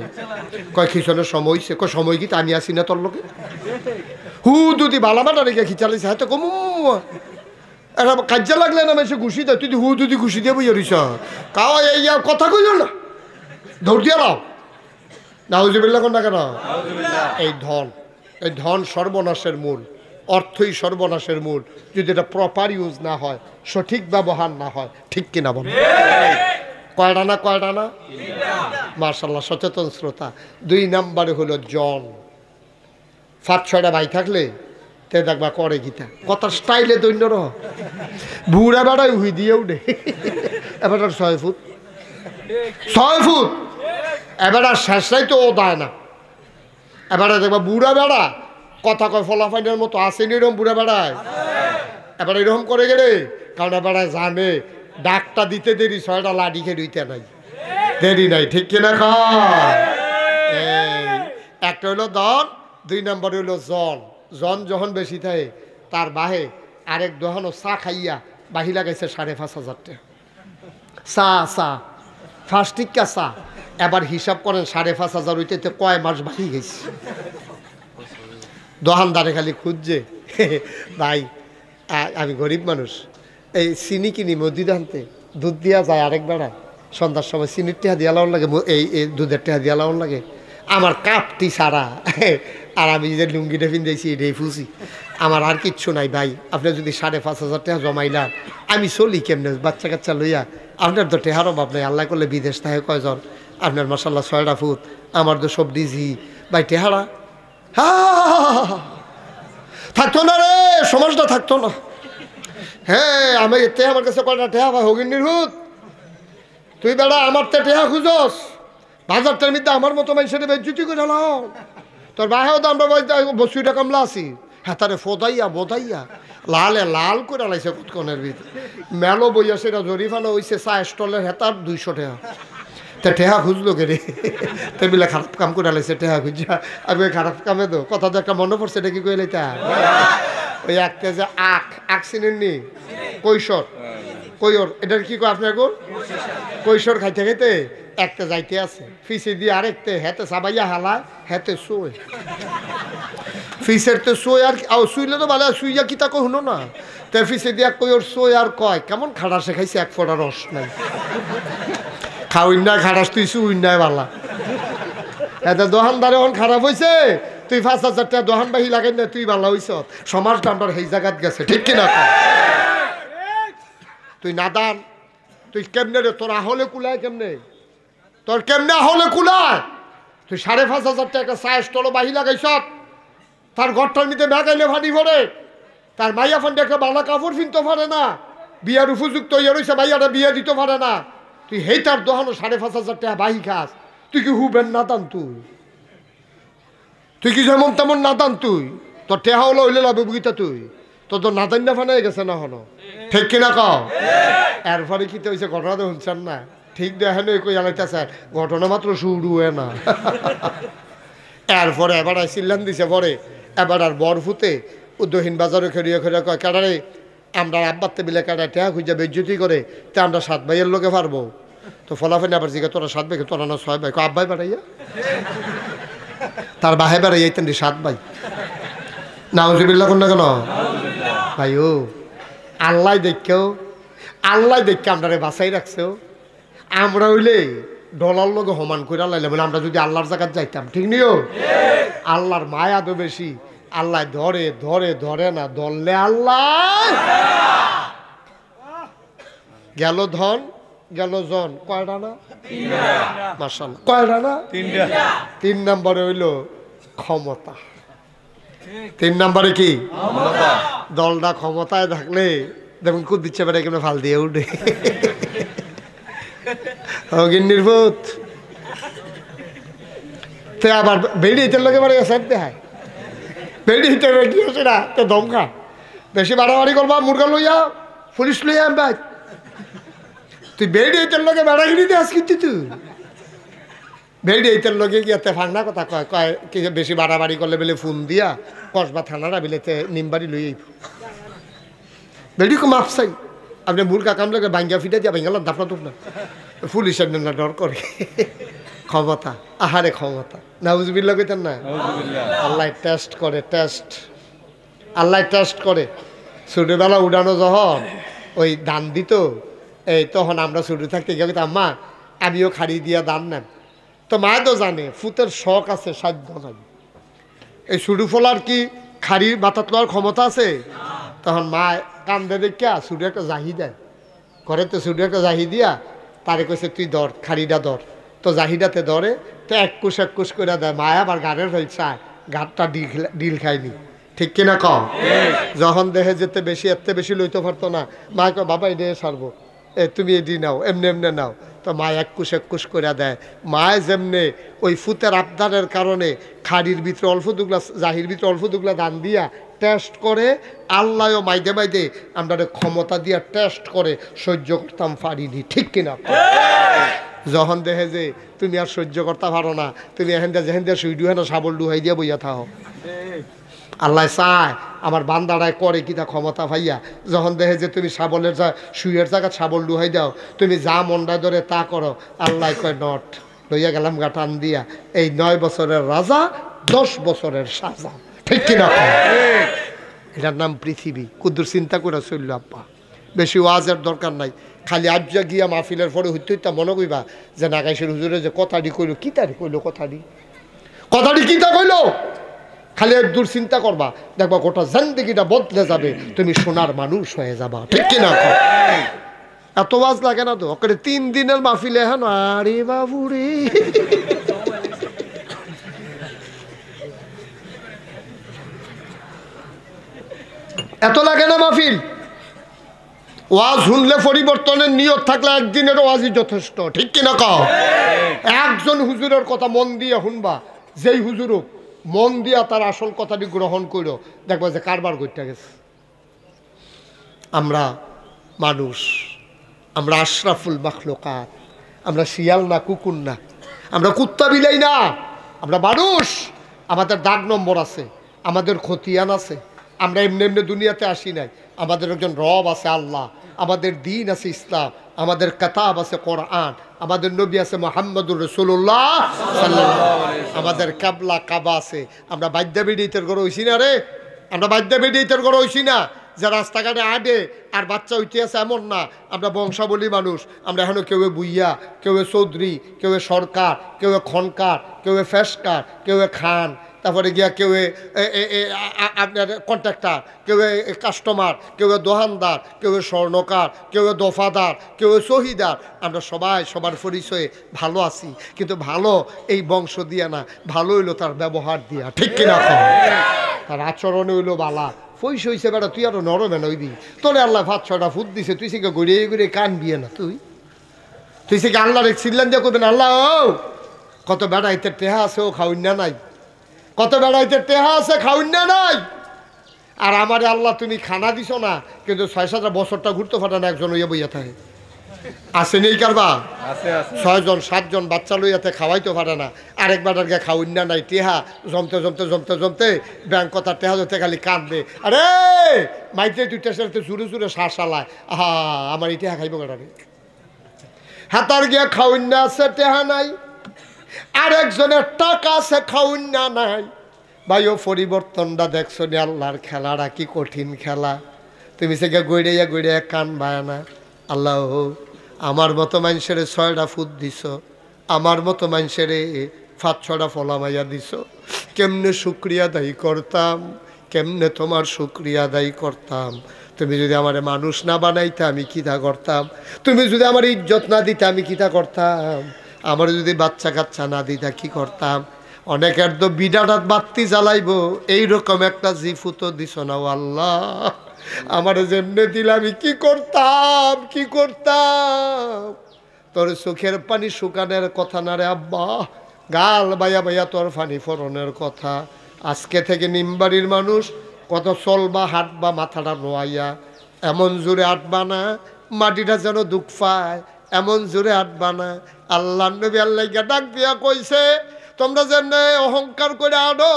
কয় খিচনের সময় হয়েছে, কয় সময় কি আমি আসি না তোর লোকে। হু দুদি বালামাটা রেখে খিচালিস হয়তো কমু এটা কাজে লাগলে না মেসে ঘুষি দেয়, তুই হু দুদি ঘুষি দিয়ে বইয়া রইস কাও এই কথা কইল না দৌড় দিয়া লাও নাউজুবিল্লাহ কোন না কেন। এই ধন সর্বনাশের মূল, অর্থই সর্বনাশের মূল যদি এটা প্রপার ইউজ না হয়, সঠিক ব্যবহার না হয়। ঠিক কিনা বল? কয়টা না কয়টা না? মাশাআল্লাহ সচেতন শ্রোতা। 2 নম্বরে হলো জন। 5-6টা ভাই থাকলে তে দেখবা করে গীতা কথা স্টাইলে দৈন্য রহ বুড়া বেড়ায় উহি দিয়ে উঠে এবার 6 ফুট এবার আর শেষটাই তো ও দেয় না। এবারে দেখবা বুড়া বেড়া কথা কয় ফলাফাইনের মতো আসেনি এরকম বুড়া বেড়ায়। এবার এরকম করে গেলে কারণ এবারে জানে ডাকটা দিতে দেরি 6টা লাঠি খেয়ে দিতে নাই, দেরি নাই। ঠিক কিনা কয়? একটা হইলো দন, 2 নম্বর হইলো জন যখন বেশি থাকে তার বাহে আরেক দোহানো চা খাইয়া বাহি লাগাইছে 5,500 টাকা চা ফার্স্ট টিকা চা। এবার হিসাব করেন 5,500 হইতে কয় মাস বাকি গেছে। দোকানদারে খালি খুঁজছে ভাই আমি গরিব মানুষ, এই চিনি কিনি মুদি দানতে দুধ দিয়া যায় আরেক বেড়ায় সন্ধ্যার সময় চিনির টেহা দিয়া লাউন লাগে, এই দুধের টেহা দিয়া লাউন লাগে। আমার কাপটি সারা আর আমি যে লুঙ্গিটা পিন্ধাইছি এটাই ফুসি, আমার আর কিচ্ছু নাই ভাই। আপনি যদি 5,500 টাকা জমাইলাম আমি চলি কেমনে বাচ্চা কাচ্চা লইয়া? আপনার তো টেহার অভাব নাই, আল্লাহ করলে বিদেশ থাকে কয়জন, আপনার মাশাআল্লাহ 6টা ফুট, আমার তো সব ডিজি ভাই টেহারা থাকতো না রে, সমাজটা থাকতো না। হ্যাঁ আমি এতে আমার কাছে কয়টা টেহা ভাই হগিন্নির হুত, তুই বেড়া আমার তো টেহা খুঁজস বাজারটার মধ্যে আমার মতো মানুষের বেজ্জুতি করে লাও। তোর বাহেও তো আমরা বসুইটা কামলা আছি, হ্যাঁ তারে ফোদাইয়া বোধাইয়া লাল করে লাইছে কতক্ষণের ভিতরে মেলো বইয়া সেটা জরিফানো হয়েছে চা স্টলের হেতার 200 টাকা। তা টেহা খুঁজলো কে রে, তেবিলে খারাপ কাম করে লাইছে টেহা খুঁজা। আর ওই খারাপ কামে তো কথা তো একটা মনে পড়ছে, এটা কি কইলে তা ওই একটা যে আখ চিনেননি কৈশোর এটার কি কয় আপনার কৈশোর খাইতে খাইতে একটা যাইতে আছে ফিসে দিয়ে আরেকতে হেতে সাবাইয়া হালায় হেতে শোয় ফিসের তো শোয় আর শুইলে তো ভালো শুইয়া কি তা কখনো না তে ফিসে দিয়া কৈর শোয় আর কয় কেমন খাড়া শেখাইছে 1 ফোঁটা রস নাই খাওয়াই না খাড়াস তুই শুই নাই বালা এতে দোকানদারে এখন খারাপ হয়েছে, তুই 5,000 টাকা দোকান বাহি লাগাই না তুই ভালো হইছ, সমাজটা আমার সেই জায়গাত গেছে। ঠিক কিনা? তুই নাদান, তুই কেমনে রে, তোর আহলে কুলায় কেমনে, তোর কেমনে আহলে কুলায়? তুই 5,500 টাকা চা স্টল বাহি লাগাইছ, তার ঘরটার মধ্যে মেঘাইলে ফানি ভরে, তার মাইয়া ফান্ডে একটা বালা কাপড় কিনতে পারে না, বিয়ার উপযুক্ত ইয়ে রয়েছে মাইয়াটা বিয়ে দিতে পারে না, তুই হেই তার দোকানো 5,500 টাকা বাহি খাস, তুই কি হুবেন নাদান? তুই কি যেমন তেমন নাদান? তুই তোর টেহা হলো হইলে লাভ বুঝিতা, তুই তোর তো নাদান না ফানাই গেছে না হলো। ঠিক কিনা কও? এরপরে কি তো হয়েছে ঘটনা তো শুনছেন না, ঠিক দেখেন কই জানাইতেছে ঘটনা মাত্র শুরু হয় না। এরপরে এবার সিল্লান দিছে পরে এবার আর বরফুতে উদ্যোহীন বাজারে খেরিয়ে খেরিয়ে কয় কাটারে আমরা আব্বার টেবিলে কাটা টেহা খুঁজে বেজ্জুতি করে তে আমরা 7 ভাইয়ের লোকে পারবো। তো ফলাফেন আবার জিজ্ঞাসা তোরা 7 ভাই, তোরা না 6 ভাই? আব্বাই বেড়াইয়া তার বাহে বেড়াইয়া 7 ভাই। নাউজুবিল্লাহ কোন না কেন ভাই? ও আল্লাহ দেখে আমরা বাঁচাই রাখছে। আমরা হইলে ডলার লোকে সমান করে লাইলে বলে আমরা যদি আল্লাহর জায়গায় যাইতাম, ঠিক নিও? আল্লাহর মায়া তো বেশি, আল্লাহ ধরে ধরে ধরে না, ধরলে আল্লাহ গেল ধন গেল জন, কয়টা না? মাশাআল্লাহ কয়টা না? 3টা। 3 নম্বরে হইল ক্ষমতা। 3 নম্বরে কি দলটা ক্ষমতায় থাকলে দেখুন খুব দিচ্ছে বেড়ে কেমন ফাল দিয়ে উঠে নির্বোধ তো আবার বেড়ে ইটের লোকে বাড়ি সাইড দেখায় বেড়ে ইটের কি আছে না তো দমকা বেশি বাড়াবাড়ি করবা মুরগা লইয়া পুলিশ লইয়া ভাই তুই বেড়ে ইটের লোকে বেড়াগিরি দিয়ে আস কিন্তু তুই বেড়ে ইটের লোকে গিয়াতে ফাংনা কথা কয় কয় কি বেশি বাড়াবাড়ি করলে বেলে ফোন দিয়া কসবা থানারা বেলেতে নিমবাড়ি লইয়াই বেড়ি কো মাপ চাই আপনি মুরগা কাম লাগে ভাঙ্গা ফিটা দিয়া ভাঙ্গালাম দাফনা টুকনা পুলিশের না ডর করে ক্ষমতা আহারে ক্ষমতা নাউজুবিল্লাহ কইতেন না আল্লাহ টেস্ট করে আল্লাহ টেস্ট করে ছোটবেলা উড়ানো যখন ওই দান দিত এই তখন আমরা ছোটো থাকতে গিয়ে আম্মা আমিও খাড়ি দিয়া দান নেন তো মা তো জানে ফুতের শখ আছে সাধ্য নাই এই শুরু ফলার কি খাড়ির মাথা তোলার ক্ষমতা আছে তখন মা কান্দে দেখিয়া শুরু একটা জাহি দেয় ঘরে তো শুরু একটা জাহি দিয়া তারে কইছে তুই ধর খাড়িটা ধর তো জাহিদাতে ধরে তো এক কুশ করে দেয় মায়া আবার গাড়ের হয়ে চায় গাড়টা ডিল খায়নি ঠিক কিনা কম যখন দেখে যেতে বেশি এত বেশি লইতে পারতো না মা কয় বাবা এটা সারবো তুমি এটি নাও এমনি নাও তো মা এক কুশ করে দেয় মায় যেমনে ওই ফুতের আবদারের কারণে খাড়ির ভিতরে অল্প দুগলা জাহির ভিতরে অল্প দুগলা দান দিয়া টেস্ট করে আল্লাহও মাইদে আমরা ক্ষমতা দিয়া টেস্ট করে সহ্য করতাম পারিনি ঠিক কিনা যখন দেখে যে তুমি আর সহ্য করতে পারো না তুমি যেহেন দিয়ে সুই ডুহে না সাবল ডুহাই দিয়া বইয়া থাও আল্লাহ চায় আমার বান্দারায় করে কি তা ক্ষমতা ভাইয়া যখন দেখে যে তুমি সাবলের সুইয়ের জায়গা সাবল ডুহাই দাও তুমি যা মন্ডায় ধরে তা করো আল্লাহ কয় নট লইয়া গেলাম গা টান দিয়া এই 9 বছরের রাজা 10 বছরের সাজা ঠিক কিনা এটার নাম পৃথিবী কুদ্দুর চিন্তা করে চলল আব্বা বেশি ওয়াজের দরকার নাই খালি আজ্জা গিয়া মাহফিলের পরে হইতে মনে কইবা যে নাগাইশের হুজুরে যে কথাটি কইল কি তারি কইল কথাটি কিতা কইল খালি দূর চিন্তা করবা দেখবা গোটা জিন্দেগিটা বদলে যাবে তুমি সোনার মানুষ হয়ে যাবা ঠিক কিনা এত ওয়াজ লাগে না তো ওকে 3 দিনের মাহফিলে হ্যাঁ আরে বাবুরে এত লাগে না মাহফিল ওয়াজ শুনলে পরিবর্তনের নিয়ত থাকলে একদিনের ওয়াজই যথেষ্ট ঠিক কিনা কও একজন হুজুরের কথা মন দিয়ে শুনবা যেই হুজুর মন দিয়া তার আসল কথাটি গ্রহণ করো দেখবা যে কারবার করতে গেছে আমরা মানুষ আমরা আশরাফুল মাখলুকাত আমরা শিয়াল না কুকুর না আমরা কুত্তা বিলাই না আমরা মানুষ আমাদের দাগ নম্বর আছে আমাদের খতিয়ান আছে আমরা এমনি দুনিয়াতে আসি নাই আমাদের একজন রব আছে আল্লাহ আমাদের দিন আছে ইসলাম আমাদের কিতাব আছে কোরআন আমাদের নবী আছে মুহাম্মদুর রাসূলুল্লাহ সাল্লাল্লাহু আলাইহি ওয়াসাল্লাম আমাদের কিবলা কাবা আছে আমরা বাদ্যা বেডিতের ঘর হইছি না রে আমরা বাদ্যা বেডিতের ঘর হইছি না যে রাস্তাঘাটে আডে আর বাচ্চা হইতে আছে এমন না আমরা বংশাবলী মানুষ আমরা এখনো কেউ বুইয়া কেউ চৌধুরী কেউ সরকার কেউ খনকার কেউ ফেসকার কেউ খান তারপরে গিয়া কেউ আপনার কন্ট্রাক্টর কেউ কাস্টমার কেউ দোকানদার কেউ স্বর্ণকার কেউ দফাদার কেউ শহীদার আমরা সবাই সবার পরিচয়ে ভালো আছি কিন্তু ভালো এই বংশ দিয়া না ভালো হইলো তার ব্যবহার দিয়া ঠিক কিনা তার আচরণে হইলো বালা পয়সা হইছে বেড়া তুই আরো নরমে নইবি তোরে আল্লাহ 5-6টা ফুট দিছে তুই সেকে গড়িয়ে কান বিয়ে না তুই সেকে আল্লাহ ছিলেন দিয়ে করবেন আল্লাহ ও কত বেড়া এতে টেহা আছে ও খাউন্যা নাই কত বেড়াইতে টেহা আছে খাউন্যা নাই আর আমারে আল্লাহ তুমি খানা দিছো না কিন্তু 6-7 বছরটা ঘুরতে পারে না একজন হইয়া বইয়া থাকে আছে নেই কারবা 6জন 7জন বাচ্চা লইয়াতে খাওয়াইতে পারে না আরেকবার আগে খাউন্যা নাই টেহা জমতে ব্যাংক কথা টেহা জমতে খালি কাঁদবে আরে মাইতে দুইটা সাথে জুড়ে শ্বাস আলায় আহা আমার এই টেহা খাইব কাটারে হাতার গিয়া খাউন্যা আছে টেহা নাই আরেকজনের টাকা আছে খাউন্যা নাই ভাইও পরিবর্তনটা দেখছো নি আল্লাহর খেলাটা কি কঠিন খেলা তুমি সে গড়িয়া কান বায় না আল্লাহ আমার মতো মানুষের 6টা ফুট দিছ আমার মতো মানুষের 5-6টা ফলামাইয়া দিছ কেমনে শুক্রিয়া আদায় করতাম কেমনে তোমার শুক্রিয়া আদায় করতাম তুমি যদি আমার মানুষ না বানাইতে আমি কিতা করতাম তুমি যদি আমার ইজ্জত না দিতে আমি কিতা করতাম আমার যদি বাচ্চা কাচ্চা না দিতা কি করতাম অনেকের তো বিডাটাত বাত্তি জ্বালাইব, এইরকম একটা জিফুতো দিছ না আল্লাহ। আমার যেমনে দিলে আমি কি করতাম, কি করতাম। তোর চোখের পানি শুকানের কথা না রে আব্বা, গাল বাইয়া বাইয়া তোর পানি ফোরনের কথা। আজকে থেকে নিমবাড়ির মানুষ কত চলবা হাঁটবা মাথাটা নোয়াইয়া, এমন জোরে হাঁটবা না মাটিটা যেন দুঃখ পায়, এমন জোরে হাঁটবা না। আল্লাহ নবী আল্লাহকে ডাক দিয়া কইছে, তোমরা যেন অহংকার করে আনো,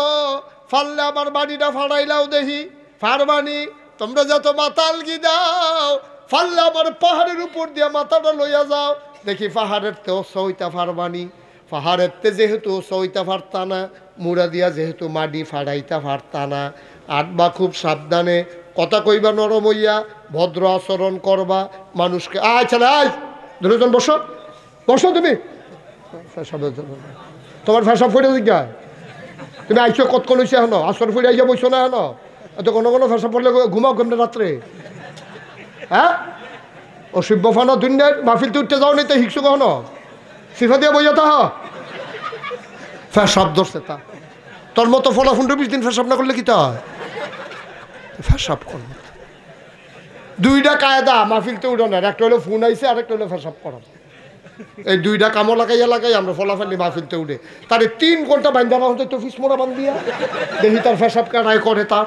ফাললে আমার বাড়িটা ফাড়াইলাও দেখি, ফারবানি। তোমরা যত মাতাল গি দাও, ফাললে আমার পাহাড়ের উপর দিয়া মাথাটা লইয়া যাও দেখি, পাহাড়ের তেও সইতা ফারবানি। পাহাড়ের তে যেহেতু সইতা ফারতা না, মুড়া দিয়া যেহেতু মাটি ফাড়াইতা ফারতা না। আটবা খুব সাবধানে, কথা কইবা নরম হইয়া, ভদ্র আচরণ করবা মানুষকে। আয় ছেলে আয়, দুজন বসো, বসো তুমি। তোমার ফেসাব ফুটে জিজ্ঞায়, তুমি আইসো কতক্ষণ হয়েছে এখনো, আসর ফুটে আইসা বইছো না এখনো? এত কোনো কোনো ফেসাব পড়লে ঘুমাও কেমনে রাত্রে? হ্যাঁ, অসভ্য ফানো দুনিয়ার মাহফিলতে উঠতে যাও নি তো হিকসু কখনো? সিফা দিয়ে বইয়া তা ফেসাব ধরছে তা। তোর মতো ফলা 15-20 দিন ফেসাব না করলে কি তা হয়? ফেসাব করবো দুইটা কায়দা মাহফিলতে উঠানোর, একটা হলো ফোন আইসে, আর একটা হলো ফেসাব করার। এই দুইটা কামও লাগাইয়া লাগাই আমরা ফলাফালি মাহফিলতে উঠে তারে 3 ঘন্টা বান্ধা হতে তো ফিস মোড়া বান্ধিয়া দেখি তার ফেসাব কাটাই করে তার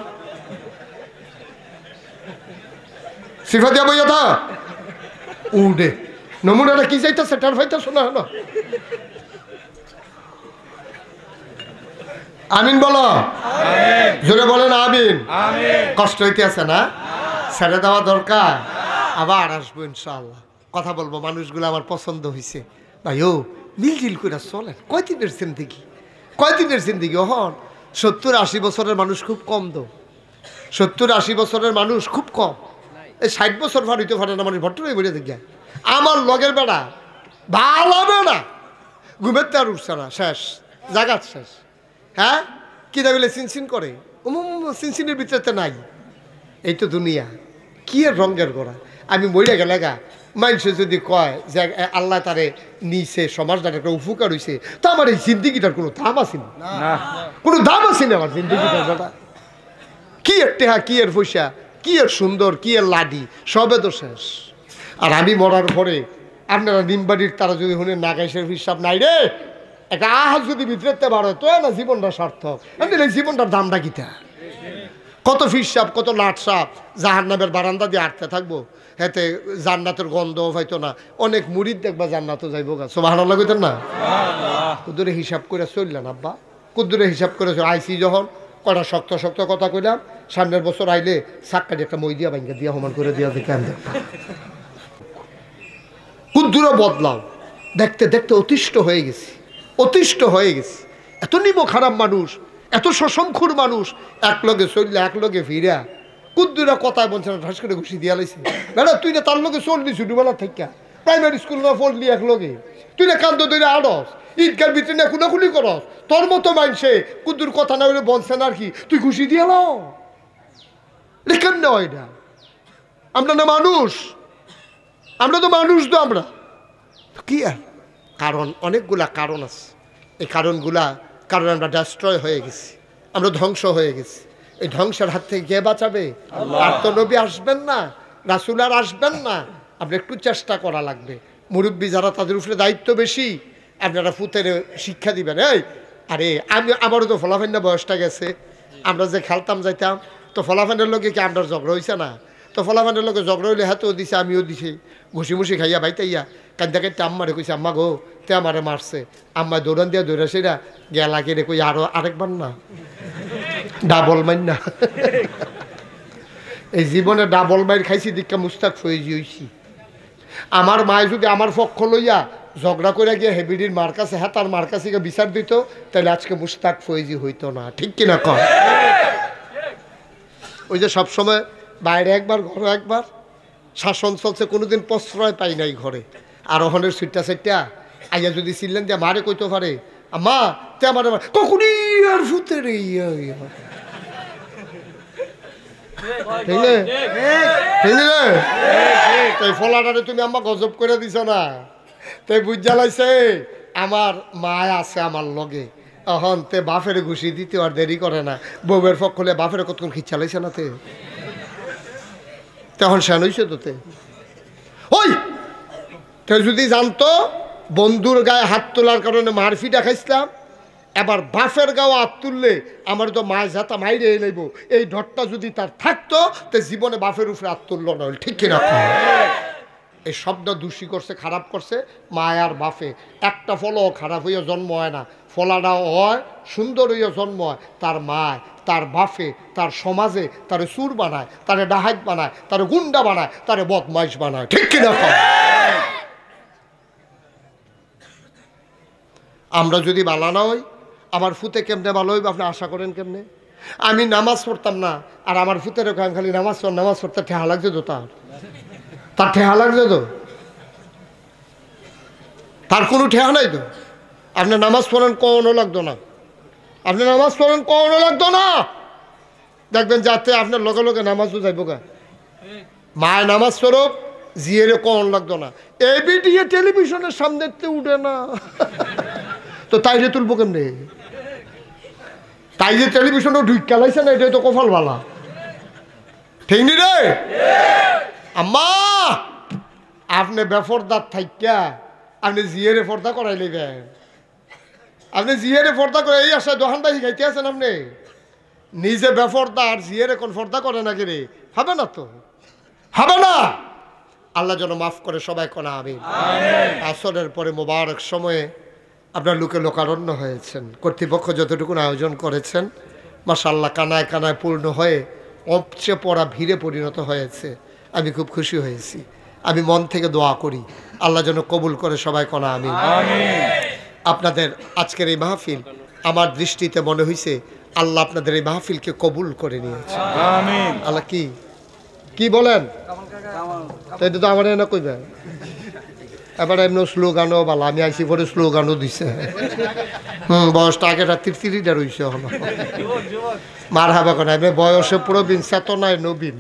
সিফা দিয়া বইয়া থা উঠে নমুনাটা কি চাইতেছে টার ফাইতে শোনা হলো। আমিন বলো, জোরে বলেন আমিন। কষ্ট হইতে আছে না, ছেড়ে দেওয়া দরকার, আবার আসবো ইনশাআল্লাহ, কথা বলবো। মানুষগুলো আমার পছন্দ হয়েছে ভাই, ও মিলজিল করে চলেন। কয়দিনের জিন্দিগি, কয়দিনের জিন্দিগি। ওহন 70-80 বছরের মানুষ খুব কম তো, 70-80 বছরের মানুষ খুব কম। এই 60 বছর ভার হইতে পারে না মানুষ, ভট্ট হয়ে বেড়ে দেখ। আমার লগের বেড়া ভালো বেড়া ঘুমের তার উঠছে না, শেষ জাগাত শেষ। হ্যাঁ, কি দাবিলে চিনচিন করে, চিনচিনের ভিতরে নাই। এই তো দুনিয়া, কি এর রঙের গোড়া। আমি মরে গেলে গা মানুষে যদি কয় যে আল্লাহ তারে নিচে সমাজটার একটা উপকার হয়েছে, তা আমার এই জিন্দিগিটার কোনো দাম আছে না, কোনো দাম আছে না আমার জিন্দিগিটার বেটা। কি এর টেহা, কি এর পয়সা, কি এর সুন্দর, কি এর লাডি, সবে তো শেষ। আর আমি মরার পরে আপনারা নিমবাড়ির তারা যদি শুনে নাগাইশের হিসাব নাই রে, একটা আহাজ যদি ভিতরেতে বাড়ে তো না জীবনটা সার্থক। আমি এই জীবনটার দামটা কিতা, কত ফিস সাপ, কত লাট সাপ জাহান্নামের বারান্দা দিয়ে আটতে থাকবো, হেতে জান্নাতের গন্ধ হয়তো না। অনেক মুরিদ দেখবা জান্নাতও যাইব গা, সুবহানাল্লাহ কইতেন না? কুদ্দুরে হিসাব করে চললেন আব্বা, কুদ্দুরে হিসাব করে আইসি যখন কটা শক্ত শক্ত কথা কইলাম, সামনের বছর আইলে সাক্কাটি একটা মই দিয়া ভাঙ্গা দিয়া সমান করে দিয়া দেখে আমি কুদ্দুরে বদলাও। দেখতে দেখতে অতিষ্ঠ হয়ে গেছি, অতিষ্ঠ হয়ে গেছি। এত নিম খারাপ মানুষ, এত সশঙ্খুর মানুষ, এক লগে চললে এক লগে ফিরা কুদ্দুরা কথায় বলছে না, ঠাস করে ঘুষি দিয়া লাইছে। বেড়া তুই না তার লগে চললি ছোটবেলা থেকে, প্রাইমারি স্কুল না পড়লি এক লগে, তুই না কান্দ ধরে আড়স, ঈদগার ভিতরে না খুনাখুনি করস। তোর মতো মানছে কুদ্দুর কথা না বলে বলছে না আর কি, তুই ঘুষি দিয়া লাও। লেখান না এটা, আমরা না মানুষ, আমরা তো মানুষ তো। আমরা কি আর কারণ, অনেকগুলা কারণ আছে। এই কারণগুলা কারণ আমরা ডিস্ট্রয় হয়ে গেছি, আমরা ধ্বংস হয়ে গেছি। এই ধ্বংসের হাত থেকে কে বাঁচাবে? আর তো নবী আসবেন না, রাসূল আর আসবেন না। আপনি একটু চেষ্টা করা লাগবে। মুরব্বী যারা, তাদের উপরে দায়িত্ব বেশি, আপনারা ফুতের শিক্ষা দিবেন। এই আরে আমারও তো ফলাফান্না বয়সটা গেছে, আমরা যে খেলতাম যাইতাম, তো ফলাফানের লোকে কি আপনার ঝগড়া হয়েছে না? তো ফলাফানের লোকে ঝগড়া হইলে হাতেও দিছে, আমিও দিছি, ঘুষি মুসি খাইয়া বাইতাইয়া কান্দা কাইতে আম্মারে কইছে, আম্মা গো তে আমারে মারছে। আম্মা দৌড়ান দিয়া দৌড়া সেরা গেলা কেড়ে কই আরো আরেকবার না, ডাবল মাইন না। এই জীবনে ডাবল মাইর খাইছি, দীক্ষা মুস্তাক ফয়েজি হইছি। আমার মায় যদি আমার পক্ষ লইয়া ঝগড়া করে গিয়ে হেবিডির মার কাছে, হ্যাঁ তার মার কাছে গিয়ে বিচার দিত, তাহলে আজকে মুস্তাক ফয়েজি হইতো না। ঠিক কিনা কর? ওই যে সবসময় বাইরে একবার ঘরে একবার শাসন চলছে, কোনোদিন প্রশ্রয় পাই নাই ঘরে। আর ওখানের সুইটটা সাইটটা আইয়া যদি ছিলেন দিয়ে মারে কইতে পারে, মা তে আমার কখনই আর ফুতে রে ফলাটারে তুমি আম্মা গজব করে দিছ না, তাই বুঝ জ্বালাইছে আমার মা আছে আমার লগে, এখন তে বাপের ঘুষি দিতে আর দেরি করে না, বউয়ের পক্ষ হলে বাপের কতক্ষণ খিচ্ছা লাইছে না তে, তখন সেন হইছে তো তে। ওই তে যদি জানতো বন্ধুর গায়ে হাত তোলার কারণে মারফিটা খাইছিলাম, এবার বাপের গাও হাত তুললে আমার তো মায় যাতা মাইরে লইব, এই ডরটা যদি তার থাকতো তো জীবনে বাপের উপরে হাত তুললো না। ঠিক কিনা? এই শব্দ দোষী করছে, খারাপ করছে মায় আর বাপে। একটা ফলও খারাপ হইয়া জন্ম হয় না, ফলাটাও হয় সুন্দর হইয়া জন্ম হয় তার মায়, তার বাপে, তার সমাজে তারে চুর বানায়, তারে ডাহাত বানায়, তারে গুন্ডা বানায়, তারে বদমাইশ বানায়। ঠিক কিনা? আমরা যদি ভালো না হই, আমার ফুতে কেমনে ভালো হইব আপনি আশা করেন কেমনে? আমি নামাজ পড়তাম না আর আমার ফুতের ওখানে খালি নামাজ পড়তে ঠেহা লাগছে তো, তার ঠেহা লাগছে তো, তার কোনো ঠেহা নাই তো। আপনি নামাজ পড়েন কখনো লাগতো না, আপনি নামাজ পড়েন কখনো লাগতো না, দেখবেন যাতে আপনার লগে লগে নামাজও যাইব গা। মায় নামাজ পড়ুক, জিয়েরে কখন লাগতো না। এবিটিএ টেলিভিশনের সামনে উঠে না তো তাইরে তুলবো কেমনে? তাই যে টেলিভিশনও ঢুক লাইছে না, এটাই তো কপাল বালা। ঠিক নি রে আম্মা? আপনি বেফরদার থাইকা আপনি জিয়েরে পর্দা করাই লইবেন, আপনি জিয়েরে পর্দা করে এই আশায় দোকান বাই খাইতে আছেন। আপনি নিজে বেফরদা আর জিয়েরে কোন পর্দা করে নাকি রে? হবে না তো, হবে না। আল্লাহ যেন মাফ করে সবাই কোনা আমিন। আসরের পরে মোবারক সময়ে আপনার লোকে লোকারণ্য হয়েছেন, কর্তৃপক্ষ যতটুকু আয়োজন করেছেন মাশাআল্লাহ কানায় কানায় পূর্ণ হয়ে অপচে পড়া ভিড়ে পরিণত হয়েছে। আমি খুব খুশি হয়েছি। আমি মন থেকে দোয়া করি আল্লাহ যেন কবুল করে সবাই কোনা আমিন। আপনাদের আজকের এই মাহফিল আমার দৃষ্টিতে মনে হয়েছে আল্লাহ আপনাদের এই মাহফিলকে কবুল করে নিয়েছে। আল্লাহ কি কি বলেন? এটা তো আমার না কইবে। এবার এমন স্লোগানও ভালো, আমি আইসি পরে স্লোগানও দিছে। বয়সটা আগে রাত্রির 30টা রয়েছে হলো মার হাবা করে বয়সে পুরো বিন চেতনায় নবীন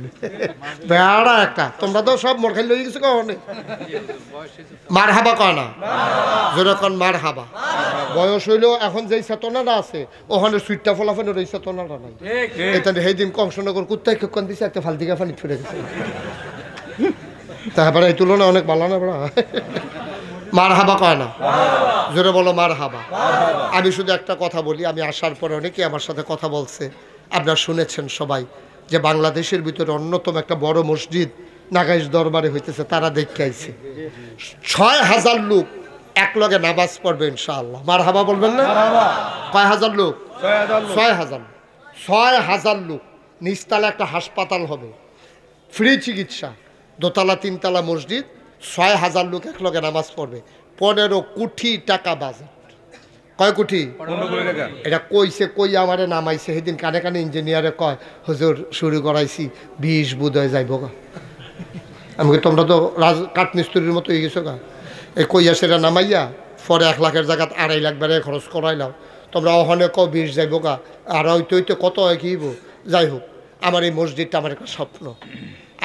বেড়া একটা। তোমরা তো সব মোর খাই লই গেছো কখনো মার হাবা কয় না, যেরকম মার হাবা বয়স হইলেও এখন যেই চেতনাটা আছে ওখানে সুইটটা ফলাফলের এই চেতনাটা নাই। এটা সেই দিন কংসনগর কুত্তায় ক্ষণ দিছে একটা ফালতিকা ফানি ছুটে গেছে, তারপরে এই তুলনা অনেক ভালো না বড়া। মার হাবা কয় না, জোরে বলো মার হাবা। আমি শুধু একটা কথা বলি, আমি আসার পরে অনেকেই আমার সাথে কথা বলছে, আপনারা শুনেছেন সবাই যে বাংলাদেশের ভিতরে অন্যতম একটা বড় মসজিদ নাগাইশ দরবারে হইতেছে, তারা দেখতে আইছে ৬,০০০ লোক এক লগে নামাজ পড়বে ইনশাআল্লাহ। মার হাবা বলবেন না? কয় হাজার লোক? ৬,০০০। ৬,০০০ লোক। নিচতলা একটা হাসপাতাল হবে, ফ্রি চিকিৎসা, দোতলা তিনতলা মসজিদ, ৬,০০০ লোক এক লগে নামাজ পড়বে। ১৫ কোটি টাকা বাজেট। কয় কোটি? এটা কইছে, কই আমারে নামাইছে সেদিন কানে কানে ইঞ্জিনিয়ারে কয় হুজুর শুরু করাইছি ২০ বোধহয় যাইব গা। আমি তোমরা তো কাঠমিস্ত্রির মতো হয়ে গেছো গা, এই কইয়া সেটা নামাইয়া পরে ১ লাখের জায়গাত ২.৫ লাখ বেড়ে খরচ করাইলাম। তোমরা ওখানে ক ২০ যাইব গা, আর হয়তো হইতে কত হয় কি? যাই হোক, আমার এই মসজিদটা আমার একটা স্বপ্ন।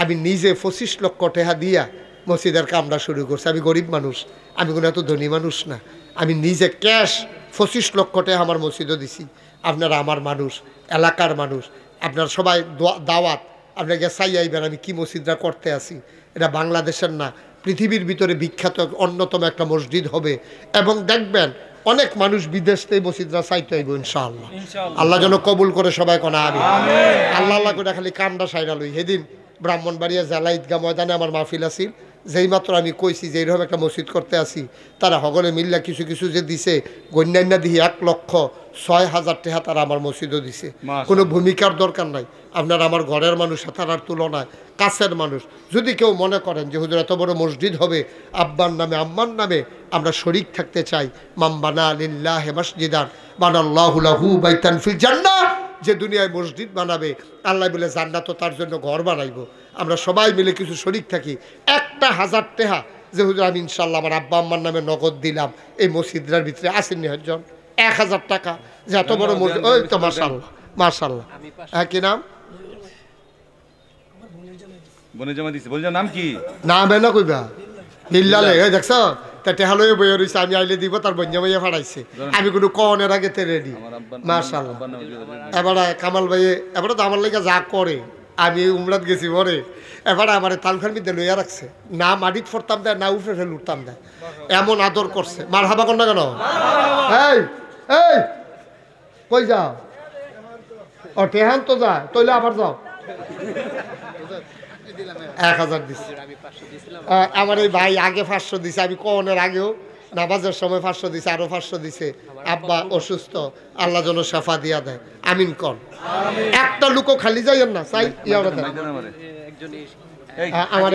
আমি নিজে ২৫ লক্ষ টাকা দিয়া মসজিদের কামটা শুরু করছি। আমি গরিব মানুষ, আমি কোনো এত ধনী মানুষ না। আমি নিজে ক্যাশ ২৫ লক্ষ টাকা আমার মসজিদও দিছি। আপনারা আমার মানুষ, এলাকার মানুষ, আপনার সবাই দাওয়াত, আপনাকে চাই আইবেন আমি কি মসজিদটা করতে আসি। এটা বাংলাদেশের না, পৃথিবীর ভিতরে বিখ্যাত অন্যতম একটা মসজিদ হবে। এবং দেখবেন অনেক মানুষ বিদেশ থেকে মসজিদরা চাইতে হইব ইনশাআল্লাহ। আল্লাহ যেন কবুল করে সবাই কোনা আমিন। আল্লাহ আল্লাহ করে খালি কামটা সাইরা লই। সেদিন ব্রাহ্মণবাড়িয়া জেলা ঈদগাহ ময়দানে আমার মাহফিল আছিল, যেই মাত্র আমি কইছি যে এইরকম একটা মসজিদ করতে আসি, তারা সকলে মিল্লা কিছু কিছু যে দিছে গণ্যান্যা দিয়ে ১,০৬,০০০ টাকা তারা আমার মসজিদও দিছে। কোনো ভূমিকার দরকার নাই। আপনারা আমার ঘরের মানুষ, তারার তুলনায় কাছের মানুষ। যদি কেউ মনে করেন যে হুজুর এত বড় মসজিদ হবে, আব্বার নামে আম্মার নামে আমরা শরীক থাকতে চাই, মাম বানা লিল্লাহি মাসজিদান বানাল্লাহু লাহু বাইতান ফিল জান্নাহ, যে দুনিয়ায় মসজিদ বানাবে আল্লাহ বলে জান্নাতও তার জন্য ঘর বানাইব। আমরা সবাই মিলে কিছু শরীক থাকি, ১,০০০ টাকা যে হুজুর আমি ইনশাল্লাহ আমার আব্বা আম্মার নামে নগদ দিলাম, এই মসজিদটার ভিতরে আসেননি হজন ১,০০০ টাকা, যে এত বড় মসজিদ। ওই তো মাশাআল্লাহ মাশাআল্লাহ। হ্যাঁ, কি নাম? নাম এনে কইবা লিল্লালে। দেখছ তা টেহালয়ে বইয়ে রয়েছে, আমি আইলে দিব, তার বন্যা বইয়ে ফাড়াইছে, আমি কোনো কনের আগে তে রেডি। মাশাআল্লাহ। এবারে কামাল ভাইয়ে এবারে তো আমার লেগে যা করে, আমি উমরাত গেছি পরে, এবারে আমার তালখার মধ্যে লইয়া রাখছে, না মাটিত ফরতাম দেয় না উঠে ফেলে উঠতাম দেয়, এমন আদর করছে। মার হাবা কর না কেন? এই এই কই যাও? ও টেহান তো যা, তৈলে আবার যাও। 1000 দিচ্ছে আমার এই ভাই, আগে 500 দিছে, আমি কনের আগেও নামাজের সময় 500 দিছে, আরো 500 দিছে। আব্বা অসুস্থ, আল্লাহ যেন শেফা দিয়া দেয়, আমিন কর। একটা লুকো খালি যাইয়েন না, চাই ইয়া আমার